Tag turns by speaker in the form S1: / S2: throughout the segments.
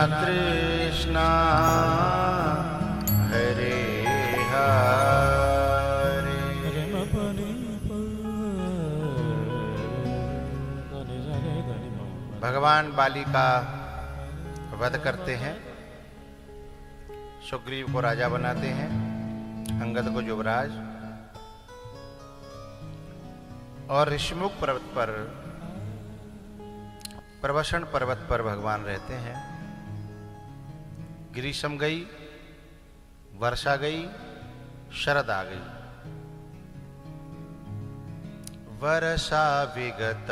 S1: तृष्णा हरे हरे। भगवान बाली का वध करते हैं, सुग्रीव को राजा बनाते हैं, अंगद को युवराज, और ऋषिमुख पर्वत पर, प्रवसन पर्वत पर भगवान रहते हैं। ग्रीष्म गई, वर्षा गई, शरद आ गई। वर्षा विगत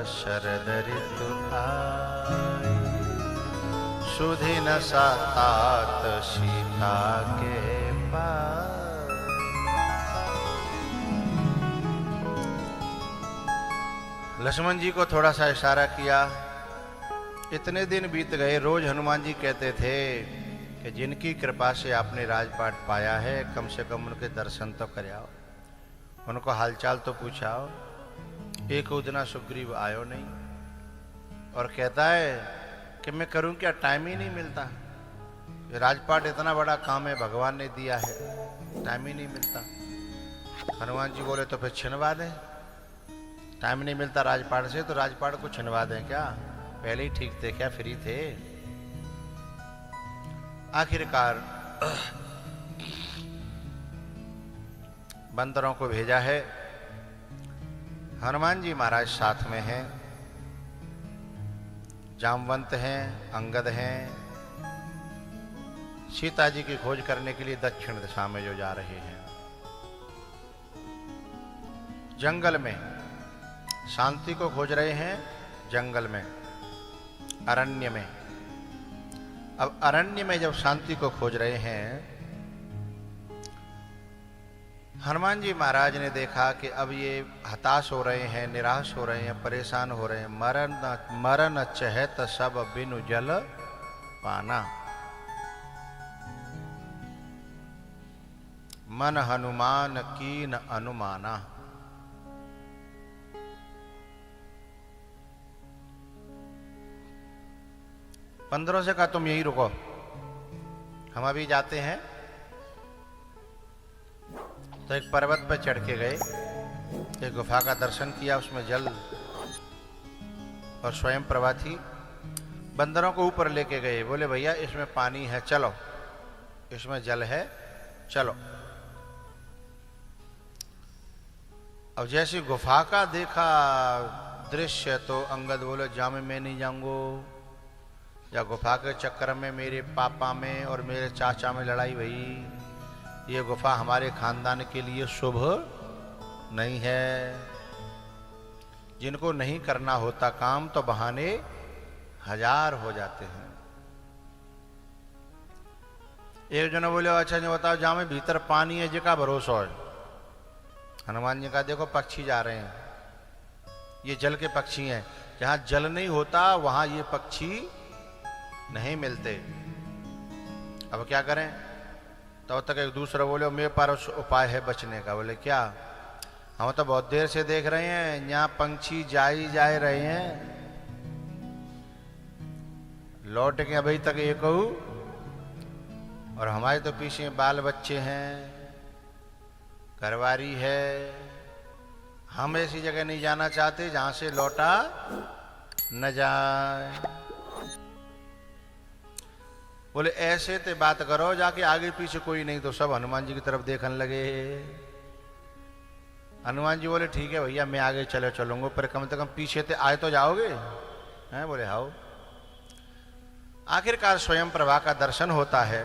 S1: शरद ऋतु आई, सुदिन सातात सीता के पास। लक्ष्मण जी को थोड़ा सा इशारा किया। इतने दिन बीत गए, रोज हनुमान जी कहते थे कि जिनकी कृपा से आपने राजपाट पाया है, कम से कम उनके दर्शन तो कर आओ, उनको हालचाल तो पूछाओ। एक उदना सुग्रीव आयो नहीं, और कहता है कि मैं करूं क्या, टाइम ही नहीं मिलता। राजपाट इतना बड़ा काम है, भगवान ने दिया है, टाइम ही नहीं मिलता। हनुमान जी बोले तो फिर छिनवा दें, टाइम नहीं मिलता राजपाट से, तो राजपाट को छिनवा दें क्या, पहले ही ठीक थे क्या, फ्री थे। आखिरकार बंदरों को भेजा है। हनुमान जी महाराज साथ में हैं, जामवंत हैं, अंगद हैं, सीता जी की खोज करने के लिए दक्षिण दिशा में जो जा रहे हैं। जंगल में शांति को खोज रहे हैं, जंगल में, अरण्य में। अब अरण्य में जब शांति को खोज रहे हैं, हनुमान जी महाराज ने देखा कि अब ये हताश हो रहे हैं, निराश हो रहे हैं, परेशान हो रहे हैं। मरन चहत सब बिनु जल पाना, मन हनुमान कीन अनुमाना। बंदरों से कहा तुम यहीं रुको, हम अभी जाते हैं। तो एक पर्वत पर चढ़ के गए, एक गुफा का दर्शन किया, उसमें जल और स्वयं प्रभा थी। बंदरों को ऊपर लेके गए, बोले भैया इसमें पानी है, चलो, इसमें जल है, चलो। अब जैसे गुफा का देखा दृश्य, तो अंगद बोले जा मैं नहीं जाऊंगो, या गुफा के चक्कर में मेरे पापा में और मेरे चाचा में लड़ाई हुई, ये गुफा हमारे खानदान के लिए शुभ नहीं है। जिनको नहीं करना होता काम, तो बहाने हजार हो जाते हैं। एक जन बोले अच्छा जी बताओ, जहां में भीतर पानी है, जिका भरोसा है। हनुमान जी का देखो पक्षी जा रहे हैं, ये जल के पक्षी हैं। जहां जल नहीं होता वहां ये पक्षी नहीं मिलते। अब क्या करें? तब तक एक दूसरा बोले मेरे पास उपाय है बचने का। बोले क्या? हम तो बहुत देर से देख रहे हैं, यहाँ पंछी जा रहे हैं, लौट के अभी तक एक हो, और हमारे तो पीछे बाल बच्चे हैं, घरवारी है। हम ऐसी जगह नहीं जाना चाहते जहां से लौटा न जाए। बोले ऐसे ते बात करो, जाके आगे पीछे कोई नहीं, तो सब हनुमान जी की तरफ देखने लगे। हनुमान जी बोले ठीक है भैया, मैं आगे चलूंगा, पर कम से कम पीछे ते आए तो जाओगे हैं? बोले हाओ। आखिरकार स्वयं प्रभा का दर्शन होता है,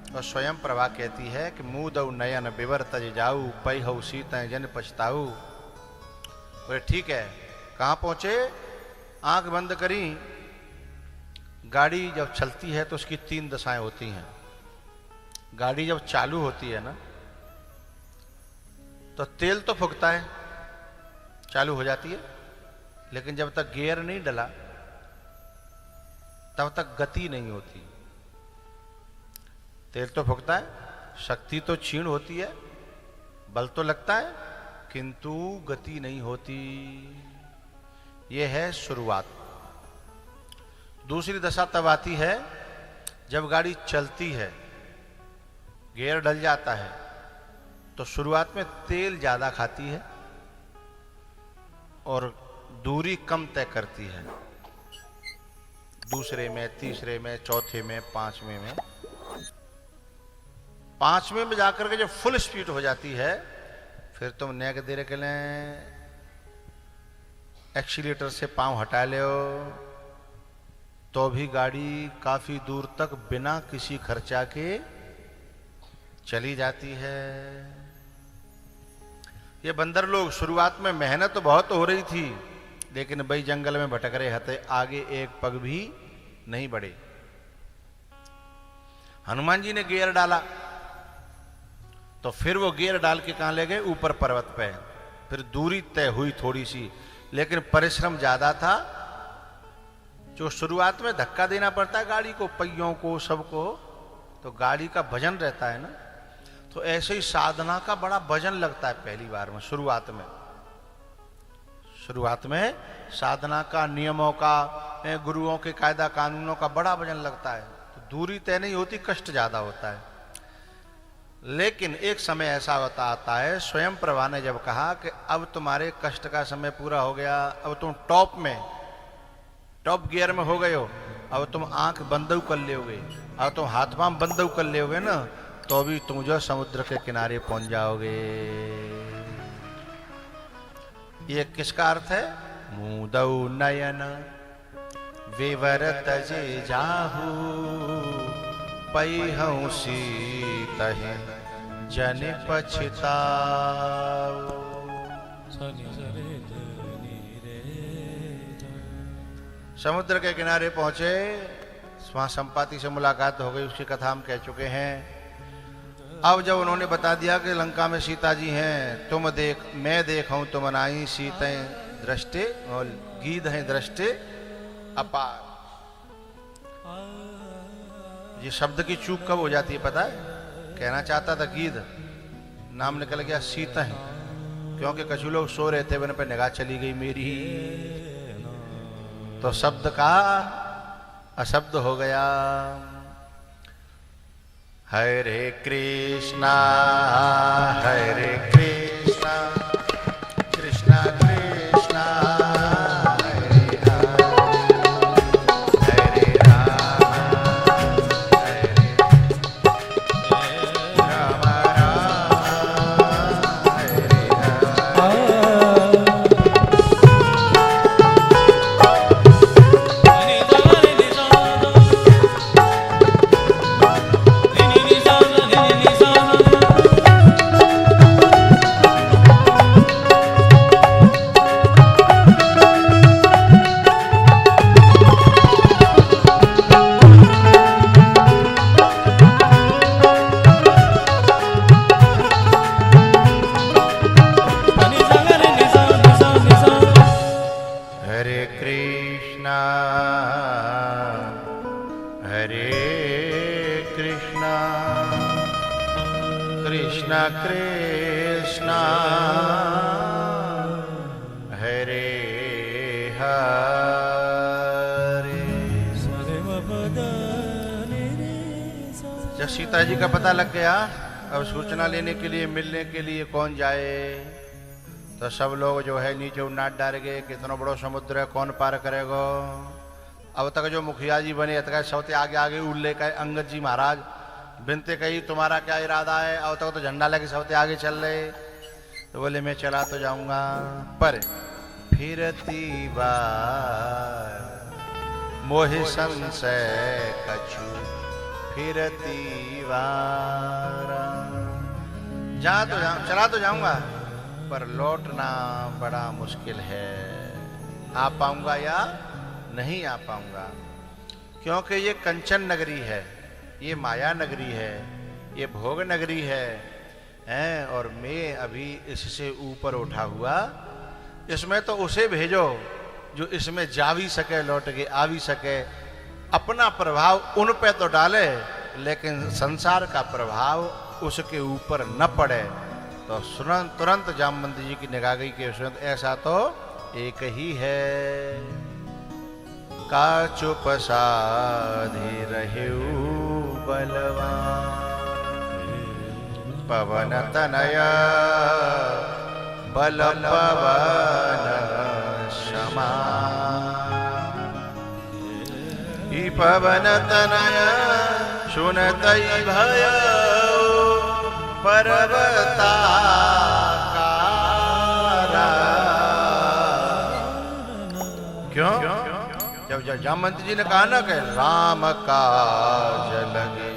S1: और स्वयं प्रभा कहती है कि मुदौ नयन विवर तज जाऊ, पै हऊ सीता जन पछताऊ। बोले ठीक है। कहाँ पहुंचे? आंख बंद करी। गाड़ी जब चलती है तो उसकी 3 दशाएं होती हैं। गाड़ी जब चालू होती है ना, तो तेल तो फूकता है, चालू हो जाती है, लेकिन जब तक गियर नहीं डला तब तक गति नहीं होती। तेल तो फूकता है, शक्ति तो क्षीण होती है, बल तो लगता है, किंतु गति नहीं होती। यह है शुरुआत। दूसरी दशा तब आती है जब गाड़ी चलती है, गियर डल जाता है, तो शुरुआत में तेल ज्यादा खाती है और दूरी कम तय करती है। दूसरे में, तीसरे में, चौथे में, पांचवें में, पांचवें में जाकर के जब फुल स्पीड हो जाती है, फिर तुम नेक दे के लें, एक्सीलेटर से पांव हटा ले, तो भी गाड़ी काफी दूर तक बिना किसी खर्चा के चली जाती है। ये बंदर लोग शुरुआत में मेहनत तो बहुत हो रही थी, लेकिन भाई जंगल में भटक रहे हते, आगे एक पग भी नहीं बढ़े। हनुमान जी ने गियर डाला, तो फिर वो गियर डाल के कहां ले गए? ऊपर पर्वत पे। फिर दूरी तय हुई थोड़ी सी, लेकिन परिश्रम ज्यादा था। जो शुरुआत में धक्का देना पड़ता है गाड़ी को, पहियों को, सबको, तो गाड़ी का वजन रहता है ना, तो ऐसे ही साधना का बड़ा वजन लगता है पहली बार में। शुरुआत में साधना का, नियमों का, गुरुओं के कायदा कानूनों का बड़ा वजन लगता है, तो दूरी तय नहीं होती, कष्ट ज्यादा होता है। लेकिन एक समय ऐसा होता आता है, स्वयं प्रभा ने जब कहा कि अब तुम्हारे कष्ट का समय पूरा हो गया, अब तुम टॉप गियर में हो गए हो, अब तुम आंख बंद कर लोगे, अब तुम हाथ पांव बंद कर लोगे ना, तो भी तुम जो समुद्र के किनारे पहुंच जाओगे। ये किसका अर्थ है? मुदौ नयन विवर तजे जाहू, पैहु सीतहि जन पछताऊ। समुद्र के किनारे पहुंचे, वहां संपाति से मुलाकात हो गई, उसकी कथा हम कह चुके हैं। अब जब उन्होंने बता दिया कि लंका में सीता जी हैं, तुम देख मैं देखूं तुम नाई, सीतें दृष्टे और गीध हैं दृष्टे अपार। ये शब्द की चूक कब हो जाती है पता है? कहना चाहता था गीध, नाम निकल गया सीता है, क्योंकि कछु लोग सो रहे थे, उन पर निगाह चली गई मेरी, तो शब्द का अशब्द हो गया। हरे कृष्णा हरे कृष्णा कृष्णा कृष्णा हरे हरे, हरे राम हरे कृष्णा कृष्णा हरे हरे। जब सीता जी का पता लग गया, अब सूचना लेने के लिए, मिलने के लिए कौन जाए, तो सब लोग जो है नीचे उन्नाट डाल गए, कितना बड़ो समुद्र है, कौन पार करेगा। अब तक जो मुखिया जी बने तक सौते आगे आगे उल्ले का अंगद जी महाराज बिनते कही तुम्हारा क्या इरादा है, अब तक तो झंडा लेके सौते आगे चल रहे, तो बोले मैं चला तो जाऊंगा, पर फिरती बार मोहि संशय कछु फिरती बार। जा तो चला तो जाऊंगा, पर लौटना बड़ा मुश्किल है, आ पाऊंगा या नहीं आ पाऊंगा, क्योंकि ये कंचन नगरी है, ये माया नगरी है, ये भोग नगरी है, और मैं अभी इससे ऊपर उठा हुआ, इसमें तो उसे भेजो जो इसमें जा भी सके, लौट के आ भी सके, अपना प्रभाव उन पे तो डाले, लेकिन संसार का प्रभाव उसके ऊपर न पड़े। तो तुरंत जामवंत जी की निगाह गई कि ऐसा तो एक ही है। का चुप साधि रहु बलवान। पवन तनया बल पवन समान। ई पवन तनया सुनतई भय पर्वताकारा। क्यों? जब जामवंती जी ने कहा ना कि राम काज लगे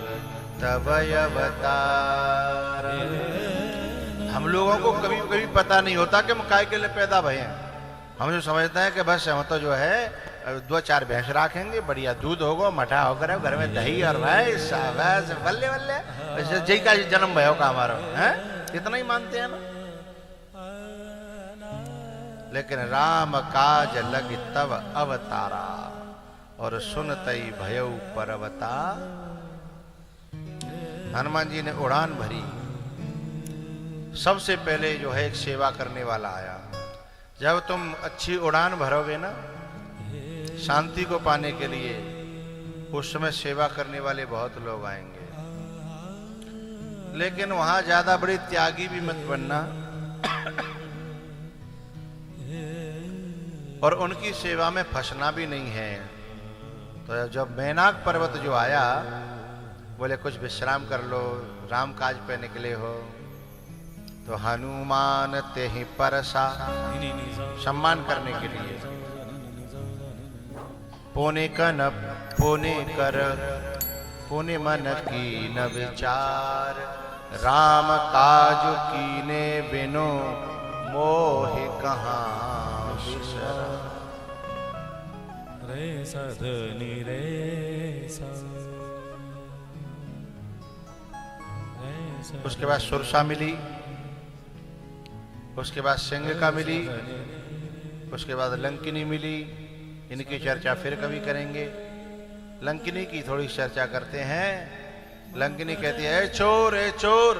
S1: तब अवतार। हम लोगों को कभी कभी पता नहीं होता कि हम काय के लिए पैदा भये हैं। हम जो समझते हैं कि बस हम तो जो है 2-4 भैंस रखेंगे, बढ़िया दूध होगा, मठा होकर घर में दही और भैंस बल्ले बल्ले जय का जन्म भयो का हमारा है, इतना ही मानते हैं ना। लेकिन राम काज लग तब अवतारा और सुनतई भयउ पर्वता। हनुमान जी ने उड़ान भरी। सबसे पहले जो है एक सेवा करने वाला आया। जब तुम अच्छी उड़ान भरोगे ना शांति को पाने के लिए, उस समय सेवा करने वाले बहुत लोग आएंगे। लेकिन वहां ज्यादा बड़ी त्यागी भी मत बनना और उनकी सेवा में फंसना भी नहीं है। तो जब मैनाक पर्वत जो आया, बोले कुछ विश्राम कर लो, राम काज पे निकले हो। तो हनुमान ते ही परसा, सम्मान करने के लिए। पुण्य कन पुण्य कर पुण्य मन की न विचार। राम काज कीने बिनु मोहि कहाँ बिसरा।
S2: रे सधनि रे सा।
S1: उसके बाद सुरसा मिली, उसके बाद सिंह का मिली, उसके बाद लंकिनी मिली। इनकी चर्चा फिर कभी करेंगे। लंकिनी की थोड़ी चर्चा करते हैं। लंकिनी कहती है ए चोर, ए चोर।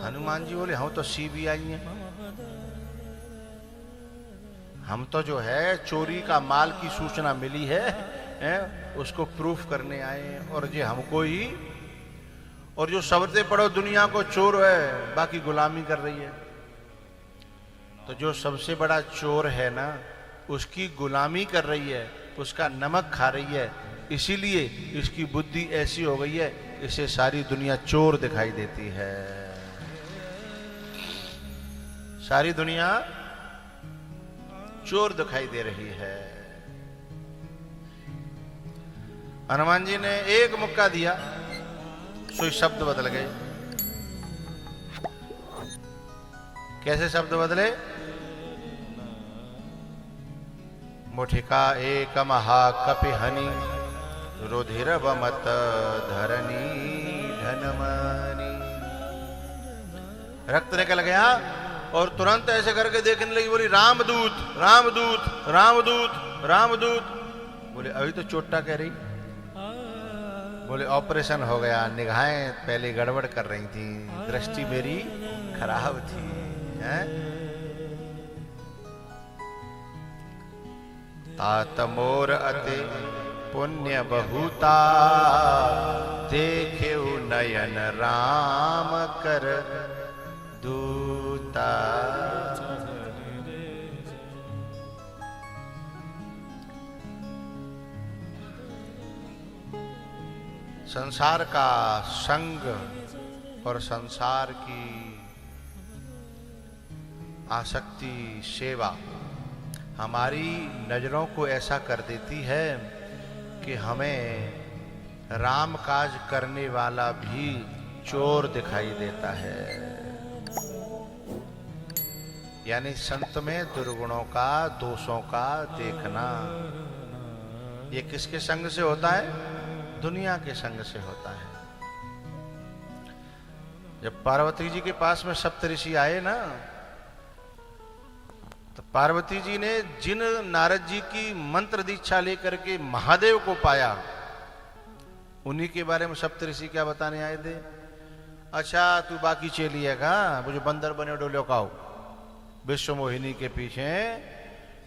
S1: हनुमान जी बोले हम तो सीबीआई हैं, हम तो जो है चोरी का माल की सूचना मिली है, उसको प्रूफ करने आए और ये हमको ही। और जो सबसे पड़ो दुनिया को चोर है, बाकी गुलामी कर रही है। तो जो सबसे बड़ा चोर है ना, उसकी गुलामी कर रही है, उसका नमक खा रही है, इसीलिए इसकी बुद्धि ऐसी हो गई है, इसे सारी दुनिया चोर दिखाई देती है। सारी दुनिया चोर दिखाई दे रही है। हनुमान जी ने एक मुक्का दिया, सो शब्द बदल गए। कैसे शब्द बदले? मुठिका एक महाकपिहनि रुधिर बमत धरनी धनमनी। रक्त निकल गया और तुरंत ऐसे करके देखने लगी, बोली रामदूत रामदूत रामदूत रामदूत। बोले अभी तो चोटा कह रही। बोले ऑपरेशन हो गया, निगाहें पहले गड़बड़ कर रही थी, दृष्टि मेरी खराब थी। हैं? तात मोर अति पुण्य बहुता, देखे नयन राम कर दूता। संसार का संग और संसार की आसक्ति, सेवा हमारी नजरों को ऐसा कर देती है कि हमें राम काज करने वाला भी चोर दिखाई देता है। यानी संत में दुर्गुणों का, दोषों का देखना, ये किसके संग से होता है? दुनिया के संग से होता है। जब पार्वती जी के पास में सप्तऋषि आए ना, तो पार्वती जी ने जिन नारद जी की मंत्र दीक्षा लेकर के महादेव को पाया, उन्हीं के बारे में सप्तऋषि क्या बताने आए थे। अच्छा तू बाकी चलिएगा, वो जो बंदर बने डोलो काओ विश्व मोहिनी के पीछे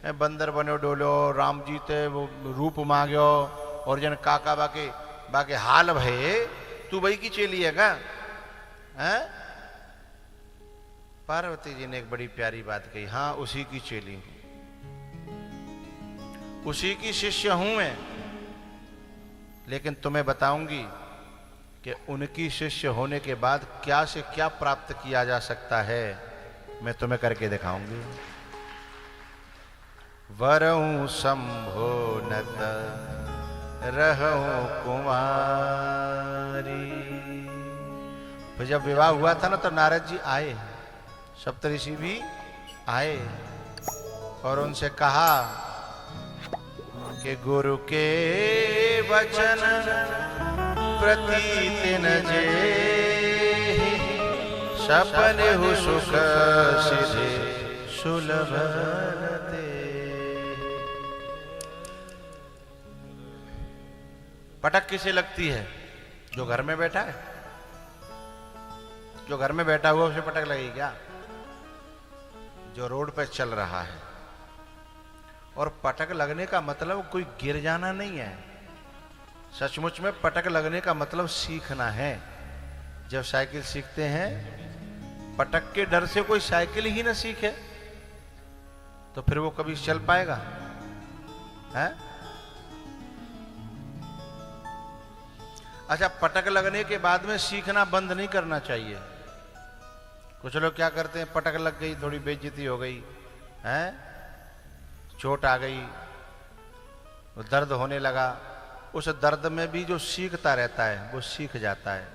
S1: बंदर बनो डोलो, राम जी ते वो रूप मांगो और जन काका बाके बाके हाल भये, तू वही की चेली है का? हैं? पार्वती जी ने एक बड़ी प्यारी बात कही, हाँ उसी की चेली हूं, उसी की शिष्य हूं मैं, लेकिन तुम्हें बताऊंगी कि उनकी शिष्य होने के बाद क्या से क्या प्राप्त किया जा सकता है, मैं तुम्हें करके दिखाऊंगी। वरहूं शंभो नत रहूं कुमारी। फिर जब विवाह हुआ था ना तो नारद जी आए, सप्तऋषि भी आए और उनसे कहा कि गुरु के वचन प्रतीत न जे, सपन हु सुख सिधे सुलभ ते। पटक किसे लगती है? जो घर में बैठा है, जो घर में बैठा हुआ उसे पटक लगेगी क्या? जो रोड पे चल रहा है। और पटक लगने का मतलब कोई गिर जाना नहीं है, सचमुच में पटक लगने का मतलब सीखना है। जब साइकिल सीखते हैं, पटक के डर से कोई साइकिल ही ना सीखे तो फिर वो कभी चल पाएगा? है? अच्छा, पटक लगने के बाद में सीखना बंद नहीं करना चाहिए। कुछ लोग क्या करते हैं, पटक लग गई, थोड़ी बेइज्जती हो गई, है, चोट आ गई, दर्द होने लगा, उस दर्द में भी जो सीखता रहता है वो सीख जाता है।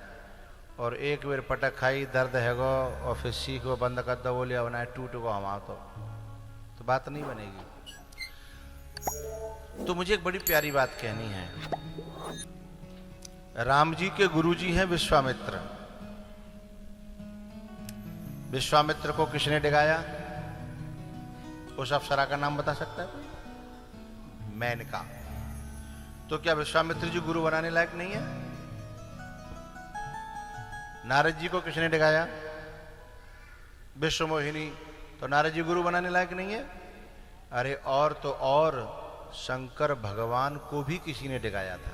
S1: और एक बार पटक खाई, दर्द है गो, और फिर सीखो बंद कर दो, बोले बनाए टूट गो हमारा तो बात नहीं बनेगी। तो मुझे एक बड़ी प्यारी बात कहनी है। राम जी के गुरुजी हैं विश्वामित्र। विश्वामित्र को किसने डिगाया? उस अप्सरा का नाम बता सकता है? मेनका। तो क्या विश्वामित्र जी गुरु बनाने लायक नहीं है? नारद जी को किसने डिगाया? विश्व मोहिनी। तो नारद जी गुरु बनाने लायक नहीं है? अरे और तो और शंकर भगवान को भी किसी ने डिगाया था,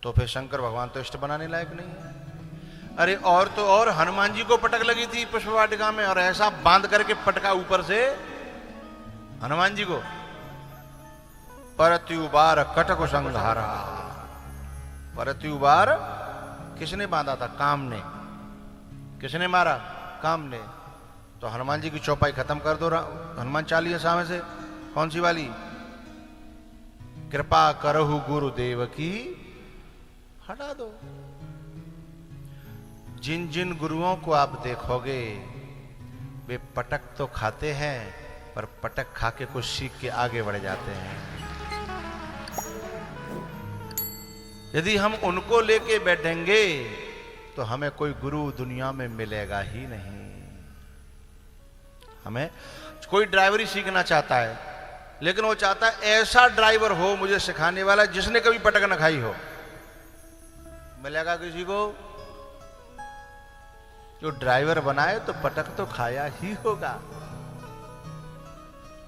S1: तो फिर शंकर भगवान तो इष्ट बनाने लायक नहीं है। अरे और तो और हनुमान जी को पटक लगी थी पुष्पवाटिका में, और ऐसा बांध करके पटका ऊपर से हनुमान जी को, परत्युबार कटक संघारा। परत्युबार किसने बांधा था? काम ने। किसने मारा? काम ने। तो हनुमान जी की चौपाई खत्म कर दो हनुमान चालीसा में से। कौन सी वाली? कृपा करहु गुरुदेव की हटा दो। जिन जिन गुरुओं को आप देखोगे वे पटक तो खाते हैं, पर पटक खा के कुछ सीख के आगे बढ़ जाते हैं। यदि हम उनको लेके बैठेंगे तो हमें कोई गुरु दुनिया में मिलेगा ही नहीं। हमें कोई ड्राइवरी सीखना चाहता है, लेकिन वो चाहता है ऐसा ड्राइवर हो मुझे सिखाने वाला जिसने कभी पटक न खाई हो। मिलेगा किसी को? जो ड्राइवर बनाए तो पटक तो खाया ही होगा।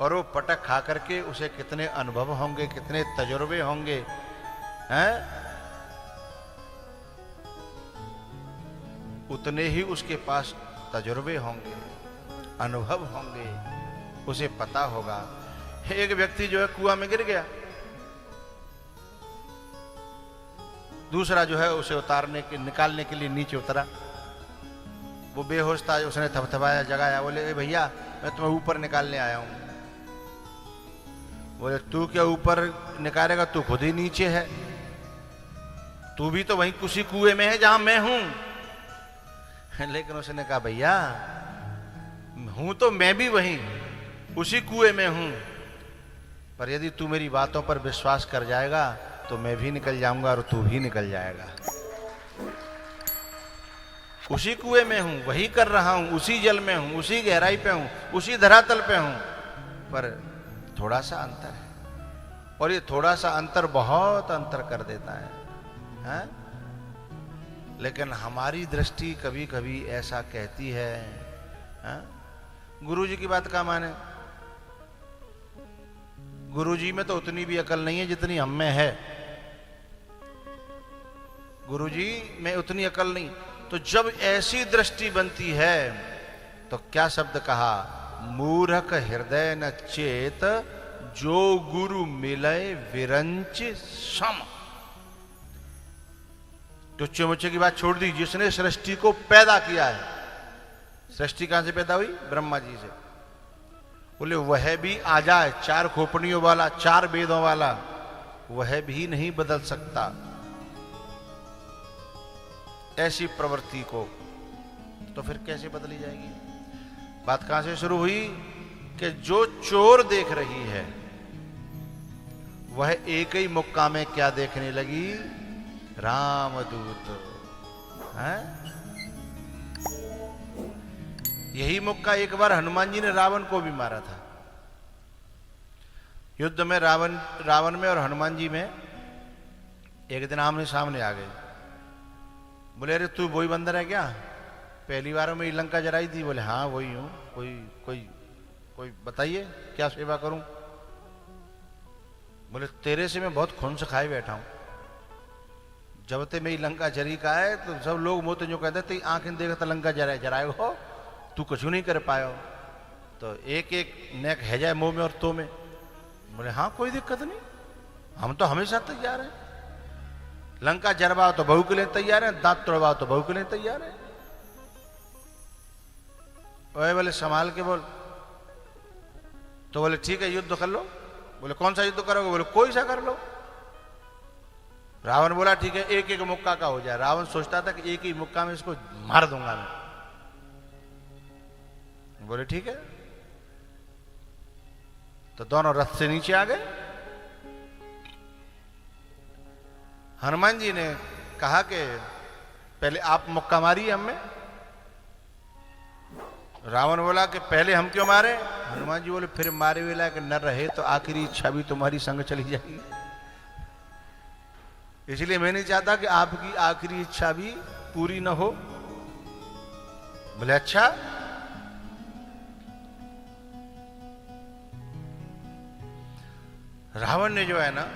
S1: और वो पटक खा करके उसे कितने अनुभव होंगे, कितने तजुर्बे होंगे, हैं? उतने ही उसके पास तजुर्बे होंगे, अनुभव होंगे, उसे पता होगा। एक व्यक्ति जो है कुआं में गिर गया, दूसरा जो है उसे निकालने के लिए नीचे उतरा। वो बेहोश था, उसने थपथपाया, जगाया, बोले भैया मैं तुम्हें ऊपर निकालने आया हूं। बोले तू क्या ऊपर निकालेगा, तू खुद ही नीचे है, तू भी तो वहीं उसी कुएं में है जहां मैं हूं। लेकिन उसने कहा भैया हूं तो मैं भी वहीं उसी कुएं में हूं, पर यदि तू मेरी बातों पर विश्वास कर जाएगा तो मैं भी निकल जाऊंगा और तू भी निकल जाएगा। उसी कुएं में हूं, वही कर रहा हूं, उसी जल में हूं, उसी गहराई पे हूं, उसी धरातल पे हूं, पर थोड़ा सा अंतर है। और ये थोड़ा सा अंतर बहुत अंतर कर देता है? लेकिन हमारी दृष्टि कभी कभी ऐसा कहती है, गुरुजी की बात का माने? गुरुजी में तो उतनी भी अकल नहीं है जितनी हम में है। गुरुजी में उतनी अकल नहीं। तो जब ऐसी दृष्टि बनती है तो क्या शब्द कहा? मूर्ख हृदय न चेत, जो गुरु मिलय विरंच सम। टुच्चे मुच्चे की बात छोड़ दी। जिसने सृष्टि को पैदा किया है, सृष्टि कहां से पैदा हुई? ब्रह्मा जी से। बोले वह भी आ जाए, 4 खोपड़ियों वाला, 4 वेदों वाला, वह भी नहीं बदल सकता ऐसी प्रवृत्ति को। तो फिर कैसे बदली जाएगी? बात कहां से शुरू हुई? कि जो चोर देख रही है वह एक ही मुक्का में क्या देखने लगी? रामदूत है। यही मुक्का एक बार हनुमान जी ने रावण को भी मारा था। युद्ध में रावण में और हनुमान जी में एक दिन आमने सामने आ गए। बोले अरे तू वही बंदर है क्या? पहली बार में लंका जराई थी? बोले हाँ वही हूं। कोई बताइए क्या सेवा करूं? बोले तेरे से मैं बहुत खून से खाए बैठा हूं। जब ते मेरी लंका जरी का है तो सब लोग मोते जो कहते थे आंखें देखता लंका जराए हो, तू कुछ नहीं कर पायो। तो एक एक नेक है जाए मुंह में और तो में। बोले हाँ कोई दिक्कत नहीं, हम तो हमेशा तैयार हैं। लंका जरवाओ तो बहू के लिए तैयार है, दांत तोड़वाओ तो बहू के लिए तैयार है। ओए बोले संभाल के बोल। तो बोले ठीक है युद्ध कर लो। बोले कौन सा युद्ध करोगे? बोले कोई सा कर लो। रावण बोला ठीक है, एक एक मुक्का का हो जाए। रावण सोचता था कि एक ही मुक्का में इसको मार दूंगा मैं। बोले ठीक है। तो दोनों रथ से नीचे आ गए। हनुमान जी ने कहा कि पहले आप मुक्का मारिए हमें। रावण बोला कि पहले हम क्यों मारे? हनुमान जी बोले फिर मारे वेला कि न रहे तो आखिरी इच्छा भी तुम्हारी संग चली जाएगी, इसलिए मैं नहीं चाहता कि आपकी आखिरी इच्छा भी पूरी न हो। बोले अच्छा। रावण ने जो है ना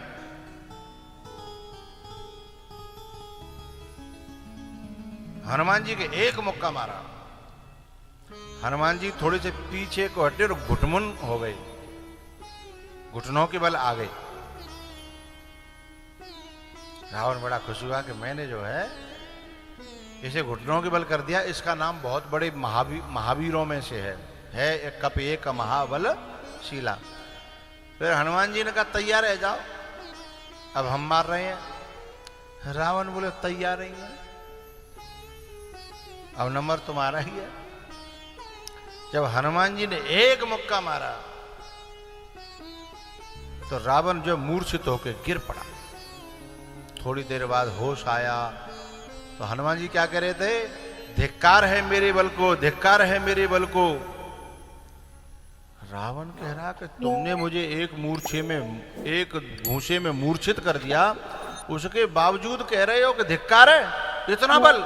S1: हनुमान जी के एक मुक्का मारा। हनुमान जी थोड़े से पीछे को हटे और घुटमुन हो गए, घुटनों के बल आ गए। रावण बड़ा खुश हुआ कि मैंने जो है इसे घुटनों के बल कर दिया। इसका नाम बहुत बड़े महावीरों में से है एक कप एक महाबल शीला। फिर हनुमान जी ने कहा तैयार है जाओ, अब हम मार रहे हैं। रावण बोले तैयार नहीं है, अब नंबर तुम्हारा ही है। जब हनुमान जी ने एक मुक्का मारा तो रावण जो मूर्छित होकर गिर पड़ा। थोड़ी देर बाद होश आया तो हनुमान जी क्या कह रहे थे? धिक्कार है मेरे बल को, धिक्कार है मेरे बल को। रावण कह रहा कि तुमने मुझे एक मूर्छे में, एक घूंसे में मूर्छित कर दिया, उसके बावजूद कह रहे हो कि धिक्कार है, इतना बल।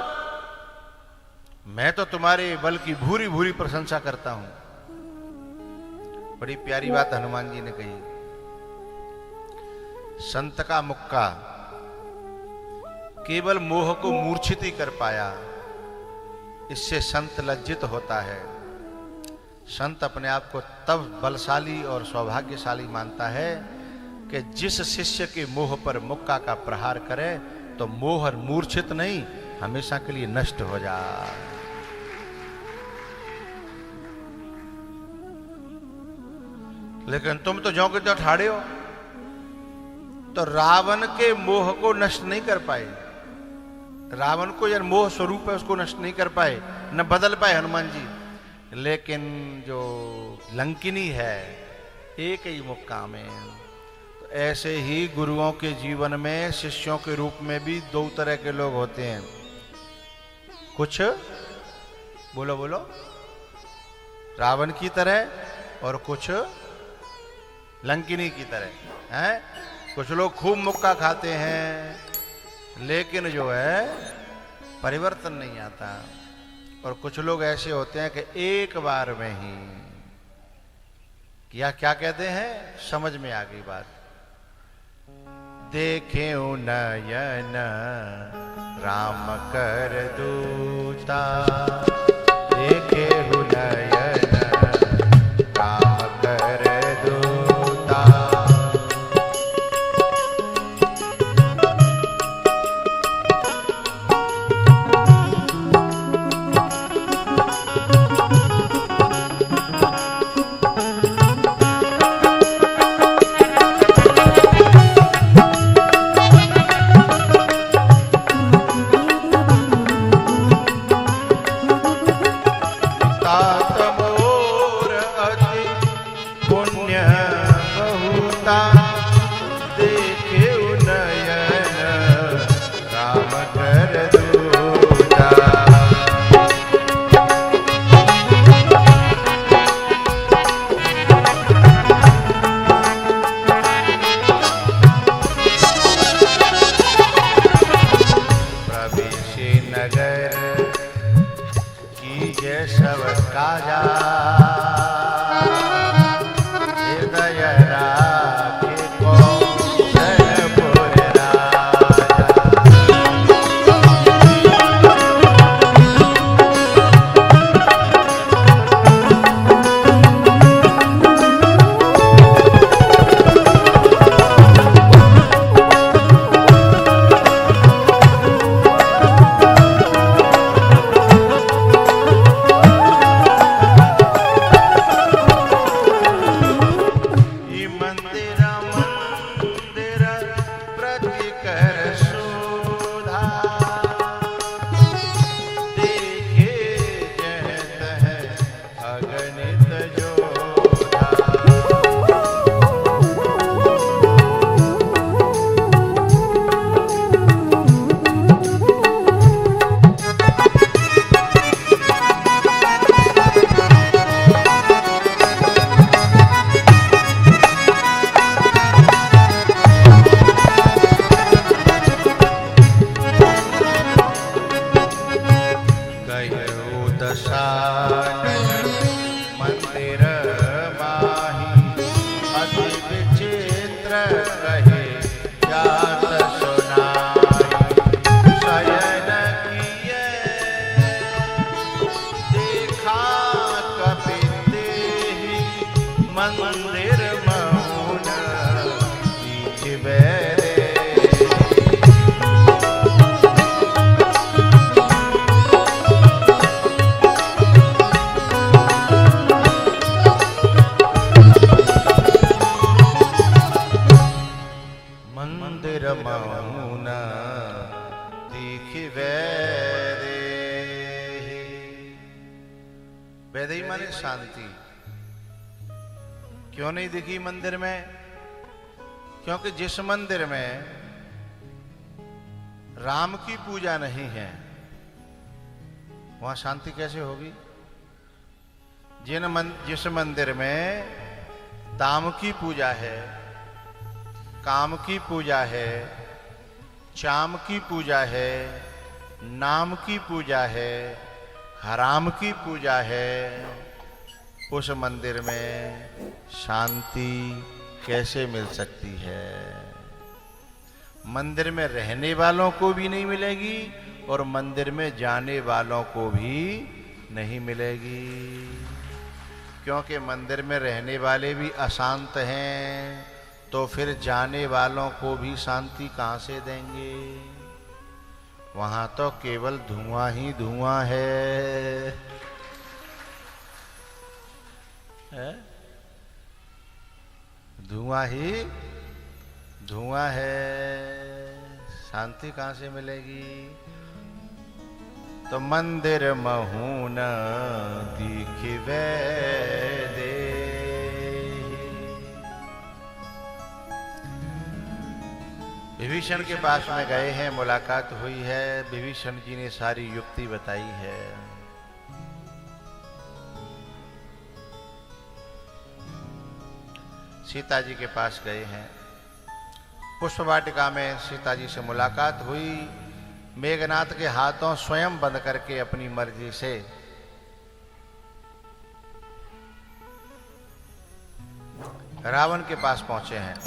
S1: मैं तो तुम्हारे बल की भूरी भूरी प्रशंसा करता हूं। बड़ी प्यारी बात हनुमान जी ने कही। संत का मुक्का केवल मोह को मूर्छित ही कर पाया, इससे संत लज्जित होता है। संत अपने आप को तब बलशाली और सौभाग्यशाली मानता है कि जिस शिष्य के मोह पर मुक्का का प्रहार करे तो मोह मूर्छित नहीं, हमेशा के लिए नष्ट हो जाए। लेकिन तुम तो ज्यों के त्यों ठाड़े हो, तो रावण के मोह को नष्ट नहीं कर पाए। रावण को यार मोह स्वरूप है उसको नष्ट नहीं कर पाए, न बदल पाए हनुमान जी। लेकिन जो लंकिनी है एक ही मुक्का में। तो ऐसे ही गुरुओं के जीवन में शिष्यों के रूप में भी दो तरह के लोग होते हैं। कुछ बोलो रावण की तरह और कुछ लंकिनी की तरह हैं। कुछ लोग खूब मुक्का खाते हैं लेकिन जो है परिवर्तन नहीं आता। और कुछ लोग ऐसे होते हैं कि एक बार में ही क्या कहते हैं, समझ में आ गई बात। देखे नयन राम कर दूता, देखे नयन राम कर दूता। वैदेही माने शांति। क्यों नहीं दिखी मंदिर में? क्योंकि जिस मंदिर में राम की पूजा नहीं है वहां शांति कैसे होगी? जिस मंदिर में दाम की पूजा है, काम की पूजा है, चाम की पूजा है, नाम की पूजा है, हराम की पूजा है, उस मंदिर में शांति कैसे मिल सकती है? मंदिर में रहने वालों को भी नहीं मिलेगी और मंदिर में जाने वालों को भी नहीं मिलेगी, क्योंकि मंदिर में रहने वाले भी अशांत हैं, तो फिर जाने वालों को भी शांति कहाँ से देंगे? वहां तो केवल धुआं ही धुआं है, धुआं ही धुआं है, शांति कहाँ से मिलेगी? तो मंदिर महून दिखिवे दे। विभीषण के पास में गए हैं, मुलाकात हुई है, विभीषण जी ने सारी युक्ति बताई है। सीता जी के पास गए हैं, पुष्प वाटिका में सीता जी से मुलाकात हुई, मेघनाथ के हाथों स्वयं बंद करके अपनी मर्जी से रावण के पास पहुंचे हैं।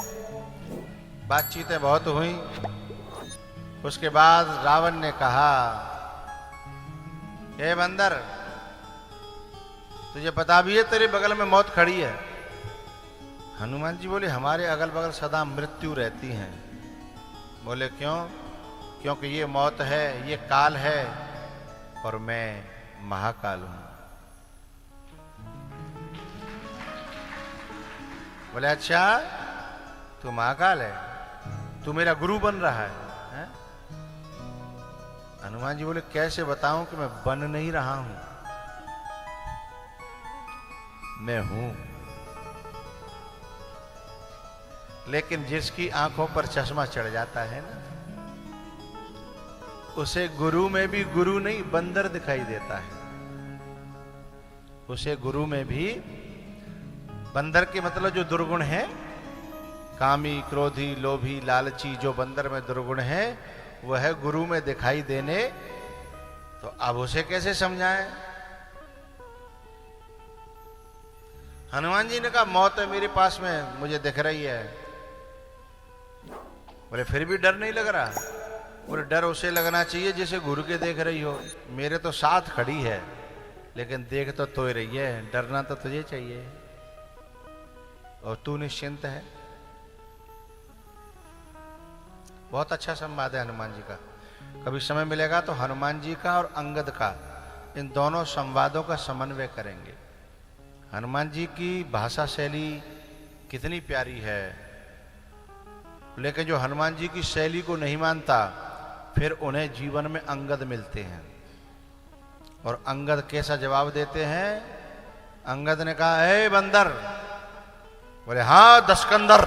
S1: बातचीतें बहुत हुई। उसके बाद रावण ने कहा, हे बंदर, तुझे पता भी है तेरे बगल में मौत खड़ी है। हनुमान जी बोले, हमारे अगल बगल सदा मृत्यु रहती है। बोले क्यों? क्योंकि ये मौत है, ये काल है और मैं महाकाल हूं। बोले अच्छा, तू महाकाल है, तू मेरा गुरु बन रहा है? हनुमान जी बोले, कैसे बताऊं कि मैं बन नहीं रहा हूं, मैं हूं। लेकिन जिसकी आंखों पर चश्मा चढ़ जाता है ना, उसे गुरु में भी गुरु नहीं बंदर दिखाई देता है। उसे गुरु में भी बंदर के मतलब जो दुर्गुण है, कामी, क्रोधी, लोभी, लालची, जो बंदर में दुर्गुण है, वह गुरु में दिखाई देने। तो अब उसे कैसे समझाएं? हनुमान जी ने कहा, मौत है मेरे पास में, मुझे दिख रही है। बोले फिर भी डर नहीं लग रहा? बोले डर उसे लगना चाहिए जिसे गुरु के देख रही हो। मेरे तो साथ खड़ी है, लेकिन देख तो ही रही है, डरना तो तुझे चाहिए और तू निश्चिंत है। बहुत अच्छा संवाद है हनुमान जी का। कभी समय मिलेगा तो हनुमान जी का और अंगद का, इन दोनों संवादों का समन्वय करेंगे। हनुमान जी की भाषा शैली कितनी प्यारी है, लेकिन जो हनुमान जी की शैली को नहीं मानता, फिर उन्हें जीवन में अंगद मिलते हैं। और अंगद कैसा जवाब देते हैं? अंगद ने कहा, ए बंदर। बोले हाँ दशकंदर।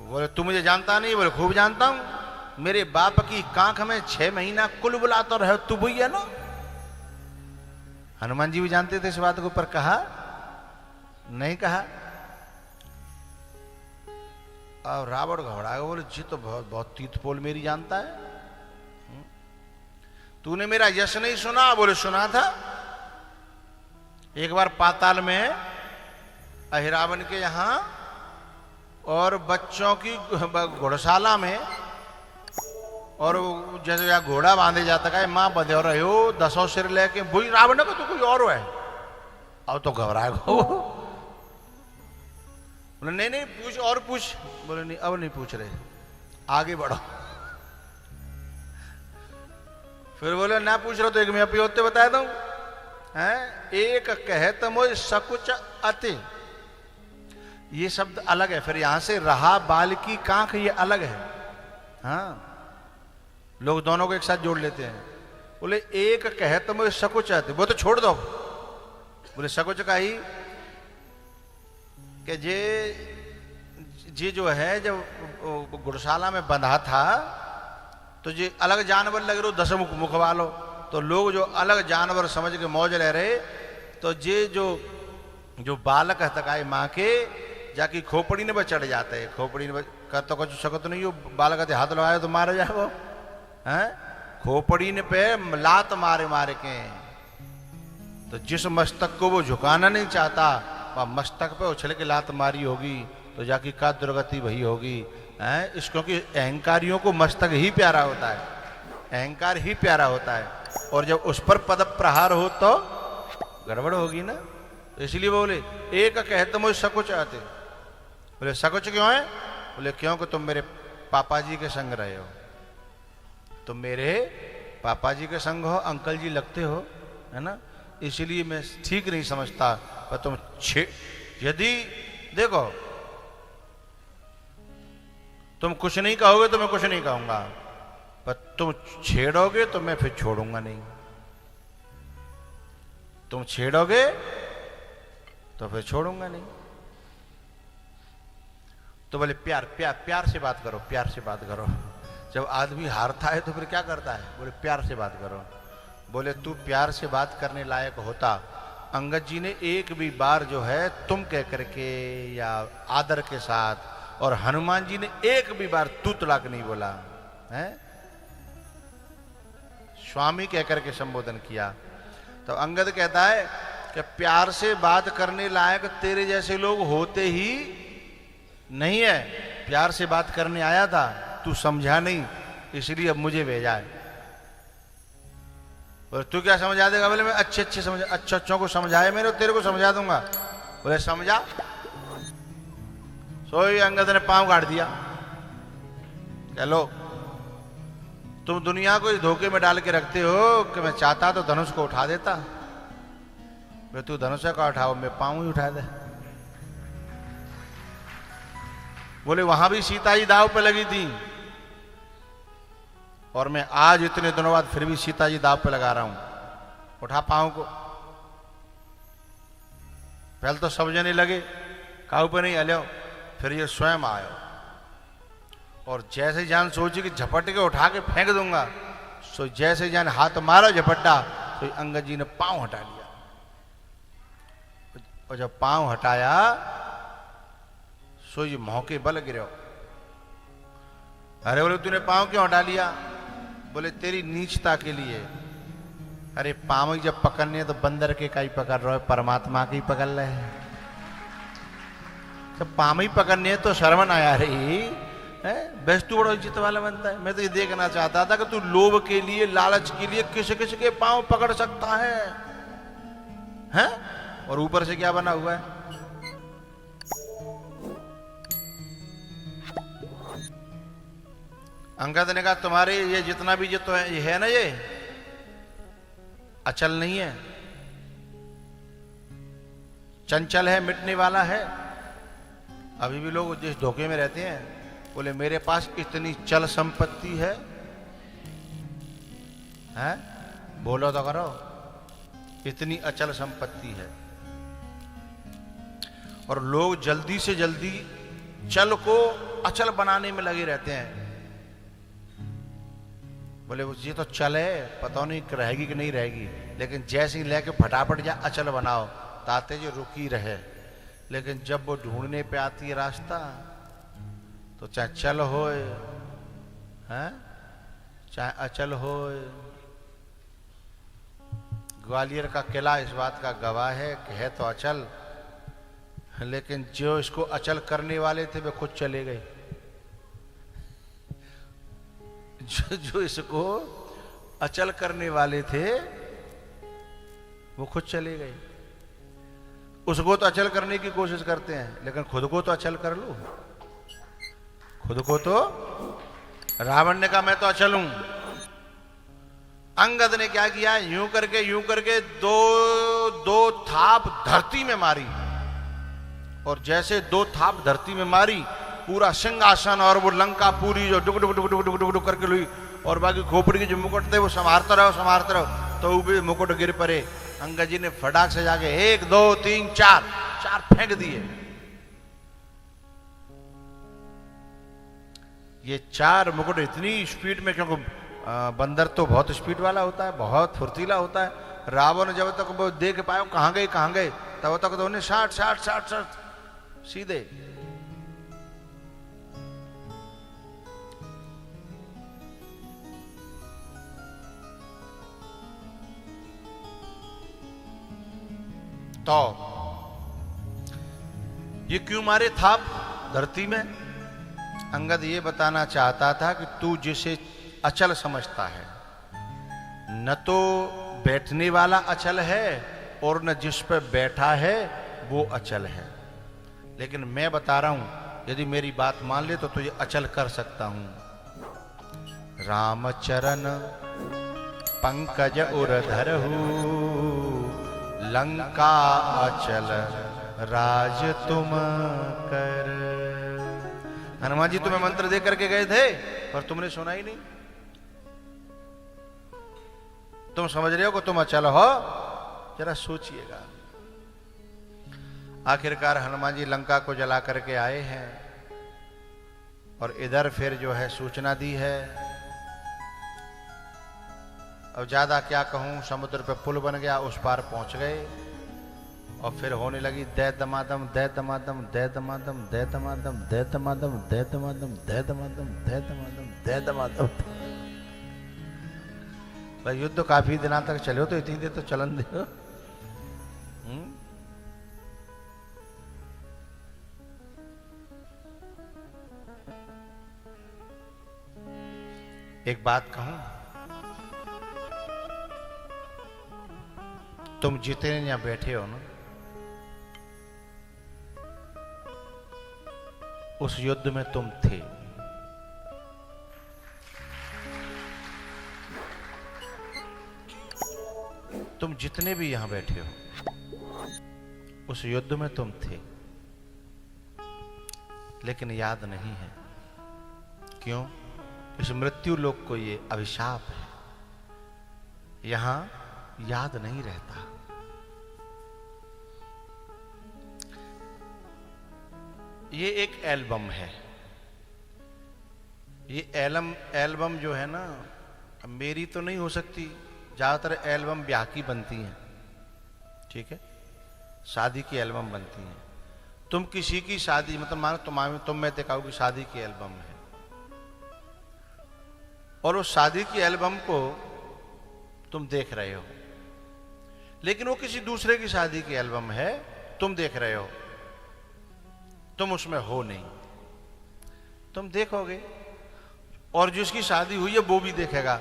S1: बोले तू मुझे जानता नहीं? बोले खूब जानता हूं, मेरे बाप की कांख में 6 महीना कुल बुलाता रहे, तू वही है ना। हनुमान जी भी जानते थे इस बात को, पर कहा नहीं कहा। और रावण घबरा गया, बोले जी तो बहुत बहुत तीतपोल मेरी जानता है। तूने मेरा यश नहीं सुना? बोले सुना था। एक बार पाताल में अहिरावण के यहां और बच्चों की घोड़शाला में, और जैसे यहाँ घोड़ा बांधे जाता है, मां बंधे रहे हो 10 सिर लेके, बुरी रावण को तो कोई और है। अब तो घबराए गो। बोले नहीं नहीं पूछ, और पूछ। बोले नहीं अब नहीं पूछ रहे, आगे बढ़ो। फिर बोले ना पूछ रहे तो एक मैं अपनी होते बताया दूं हैं। एक कहत मोय सकुच अति, ये शब्द अलग है। फिर यहां से रहा बाल की कांख, ये अलग है। हाँ, लोग दोनों को एक साथ जोड़ लेते हैं। बोले एक कहत मोय सकुच अति, वो तो छोड़ दो। बोले सकुच का ही कि जे जो है, जब गुड़शाला में बंधा था तो जे अलग जानवर लग रहे, 10 मुख वालो, तो लोग जो अलग जानवर समझ के मौज ले रहे, तो जे जो बालक हतकाए माँ के, जाके खोपड़ी ने चढ़ जाते हैं। खोपड़ी ने कर तो कुछ सकत नहीं हो, बालक के हाथ लगाए तो मारे जाए वो हैं। खोपड़ी ने पे लात मारे मारे के, तो जिस मस्तक को वो झुकाना नहीं चाहता, वह मस्तक पे उछल के लात मारी होगी, तो जाके का दुर्गति वही होगी हैं। इस क्योंकि अहंकारियों को मस्तक ही प्यारा होता है, अहंकार ही प्यारा होता है, और जब उस पर पद प्रहार हो तो गड़बड़ होगी ना। तो इसलिए बोले एक कहते मुझे सकुच आते। बोले सकुच क्यों है? बोले क्योंकि तुम मेरे पापा जी के संग रहे हो, तुम मेरे पापा जी के संग हो, अंकल जी लगते हो, है ना, इसलिए मैं ठीक नहीं समझता। पर तुम यदि देखो तुम कुछ नहीं कहोगे तो मैं कुछ नहीं कहूंगा, पर तुम छेड़ोगे तो मैं फिर छोड़ूंगा नहीं। तुम छेड़ोगे तो फिर छोड़ूंगा नहीं। तो बोले प्यार प्यार प्यार से बात करो, प्यार से बात करो। जब आदमी हारता है तो फिर क्या करता है? बोले प्यार से बात करो। बोले तू प्यार से बात करने लायक होता, अंगद जी ने एक भी बार जो है तुम कह करके या आदर के साथ और हनुमान जी ने एक भी बार तू तलाक नहीं बोला है, स्वामी कहकर के संबोधन किया। तो अंगद कहता है कि प्यार से बात करने लायक तेरे जैसे लोग होते ही नहीं है। प्यार से बात करने आया था, तू समझा नहीं, इसलिए अब मुझे भेजा है। और तू क्या समझा देगा? बोले मैं अच्छे अच्छों को समझाए मैंने, तेरे को समझा दूंगा। बोले समझा। सोई अंगद ने पांव काट दिया। कह लो तुम दुनिया को इस धोखे में डाल के रखते हो कि मैं चाहता तो धनुष को उठा देता। मैं तू धनुष का उठाओ, मैं पांव ही उठा दे। बोले वहां भी सीता जी दाव पे लगी थी, और मैं आज इतने दिनों बाद फिर भी सीता जी दाव पे लगा रहा हूं। उठा पांव को। पहले तो सब जने लगे, काऊ पे नहीं हलो, फिर ये स्वयं आयो, और जैसे जान सोची कि झपट के उठा के फेंक दूंगा, सो जैसे जान हाथ मारा झपट्टा, तो अंगद जी ने पांव हटा लिया। और जब पांव हटाया सो ये मौके बल गिरो। अरे बोले तूने पांव क्यों हटा लिया? बोले तेरी नीचता के लिए। अरे पांव ही जब पकड़ने तो बंदर के का ही पकड़ रहे, परमात्मा की पकड़ रहे हैं। जब पांव ही पकड़ने तो शर्मन आया रही है, बस तू बड़ा इज्जत वाला बनता है। मैं तो ये देखना चाहता था कि तू लोभ के लिए, लालच के लिए किसी किसी के पांव पकड़ सकता है, हैं? और ऊपर से क्या बना हुआ है? अंगद ने कहा तुम्हारे ये जितना भी जो तो ये है ना, ये अचल नहीं है, चंचल है, मिटने वाला है। अभी भी लोग जिस धोखे में रहते हैं, बोले मेरे पास इतनी चल संपत्ति है, हैं? बोलो तो करो, इतनी अचल संपत्ति है। और लोग जल्दी से जल्दी चल को अचल बनाने में लगे रहते हैं। बोले ये तो चल है, पता नहीं रहेगी कि नहीं रहेगी, लेकिन जैसे ही लेके फटाफट जा अचल बनाओ, ताते जो रुकी रहे। लेकिन जब वो ढूंढने पे आती है रास्ता, तो चाहे चल होए, हैं, चाहे अचल होए। ग्वालियर का किला इस बात का गवाह है कि है तो अचल, लेकिन जो इसको अचल करने वाले थे वे खुद चले गए। जो इसको अचल करने वाले थे वो खुद चले गए। उसको तो अचल करने की कोशिश करते हैं, लेकिन खुद को तो अचल कर लो। खुद को तो रावण ने कहा मैं तो अचल हूं। अंगद ने क्या किया? यूं करके दो थाप धरती में मारी, और जैसे दो थाप धरती में मारी, पूरा सिंहासन और वो लंका पूरी जो डुक डुक डुक डुक डुक डुक करके लुई, और बाकी खोपड़ी के जो मुकुट थे वो संभारते रहो, तो वो भी मुकुट गिर पड़े। अंगद जी ने फटाक से जाके 1 2 3 4 फेंक दिए। ये 4 मुकुट इतनी स्पीड में, क्योंकि बंदर तो बहुत स्पीड वाला होता है, बहुत फुर्तीला होता है। रावण जब तक वो देख पाए कहां गए तब तक तो उन्हें 60 सीधे। तो ये क्यों मारे थाप धरती में? अंगद ये बताना चाहता था कि तू जिसे अचल समझता है, न तो बैठने वाला अचल है और न जिस पर बैठा है वो अचल है। लेकिन मैं बता रहा हूं, यदि मेरी बात मान ले तो तुझे अचल कर सकता हूं। रामचरण पंकज उरधरहु, लंका अचल राज तुम कर। हनुमान जी तुम्हें मंत्र दे करके गए थे, पर तुमने सुना ही नहीं। तुम समझ रहे हो कि तुम अचल हो? जरा सोचिएगा। आखिरकार हनुमान जी लंका को जला करके आए हैं, और इधर फिर जो है सूचना दी है। अब ज्यादा क्या कहूं, समुद्र पे पुल बन गया, उस पार पहुंच गए। और फिर होने लगी दे दमादम दे दमादम दे दमादम दे दमादम दे दमादम दे दमादम दे दमादम दे दमादम दे दमादम। भाई युद्ध काफी दिनों तक चले हो तो इतनी देर तो चलन दे। एक बात कहूं, तुम जितने यहां बैठे हो ना, उस युद्ध में तुम थे। तुम जितने भी यहां बैठे हो उस युद्ध में तुम थे, लेकिन याद नहीं है। क्यों? इस मृत्यु लोक को ये अभिशाप है, यहां याद नहीं रहता। ये एक एल्बम है। ये एल्बम जो है ना, मेरी तो नहीं हो सकती, ज्यादातर एल्बम ब्याह की बनती हैं, ठीक है, शादी की एल्बम बनती हैं। तुम किसी की शादी, मतलब मानो तुम में दिखाओ कि शादी की एल्बम है, और उस शादी की एल्बम को तुम देख रहे हो, लेकिन वो किसी दूसरे की शादी की एल्बम है, तुम देख रहे हो, तुम उसमें हो नहीं। तुम देखोगे और जिसकी शादी हुई है वो भी देखेगा,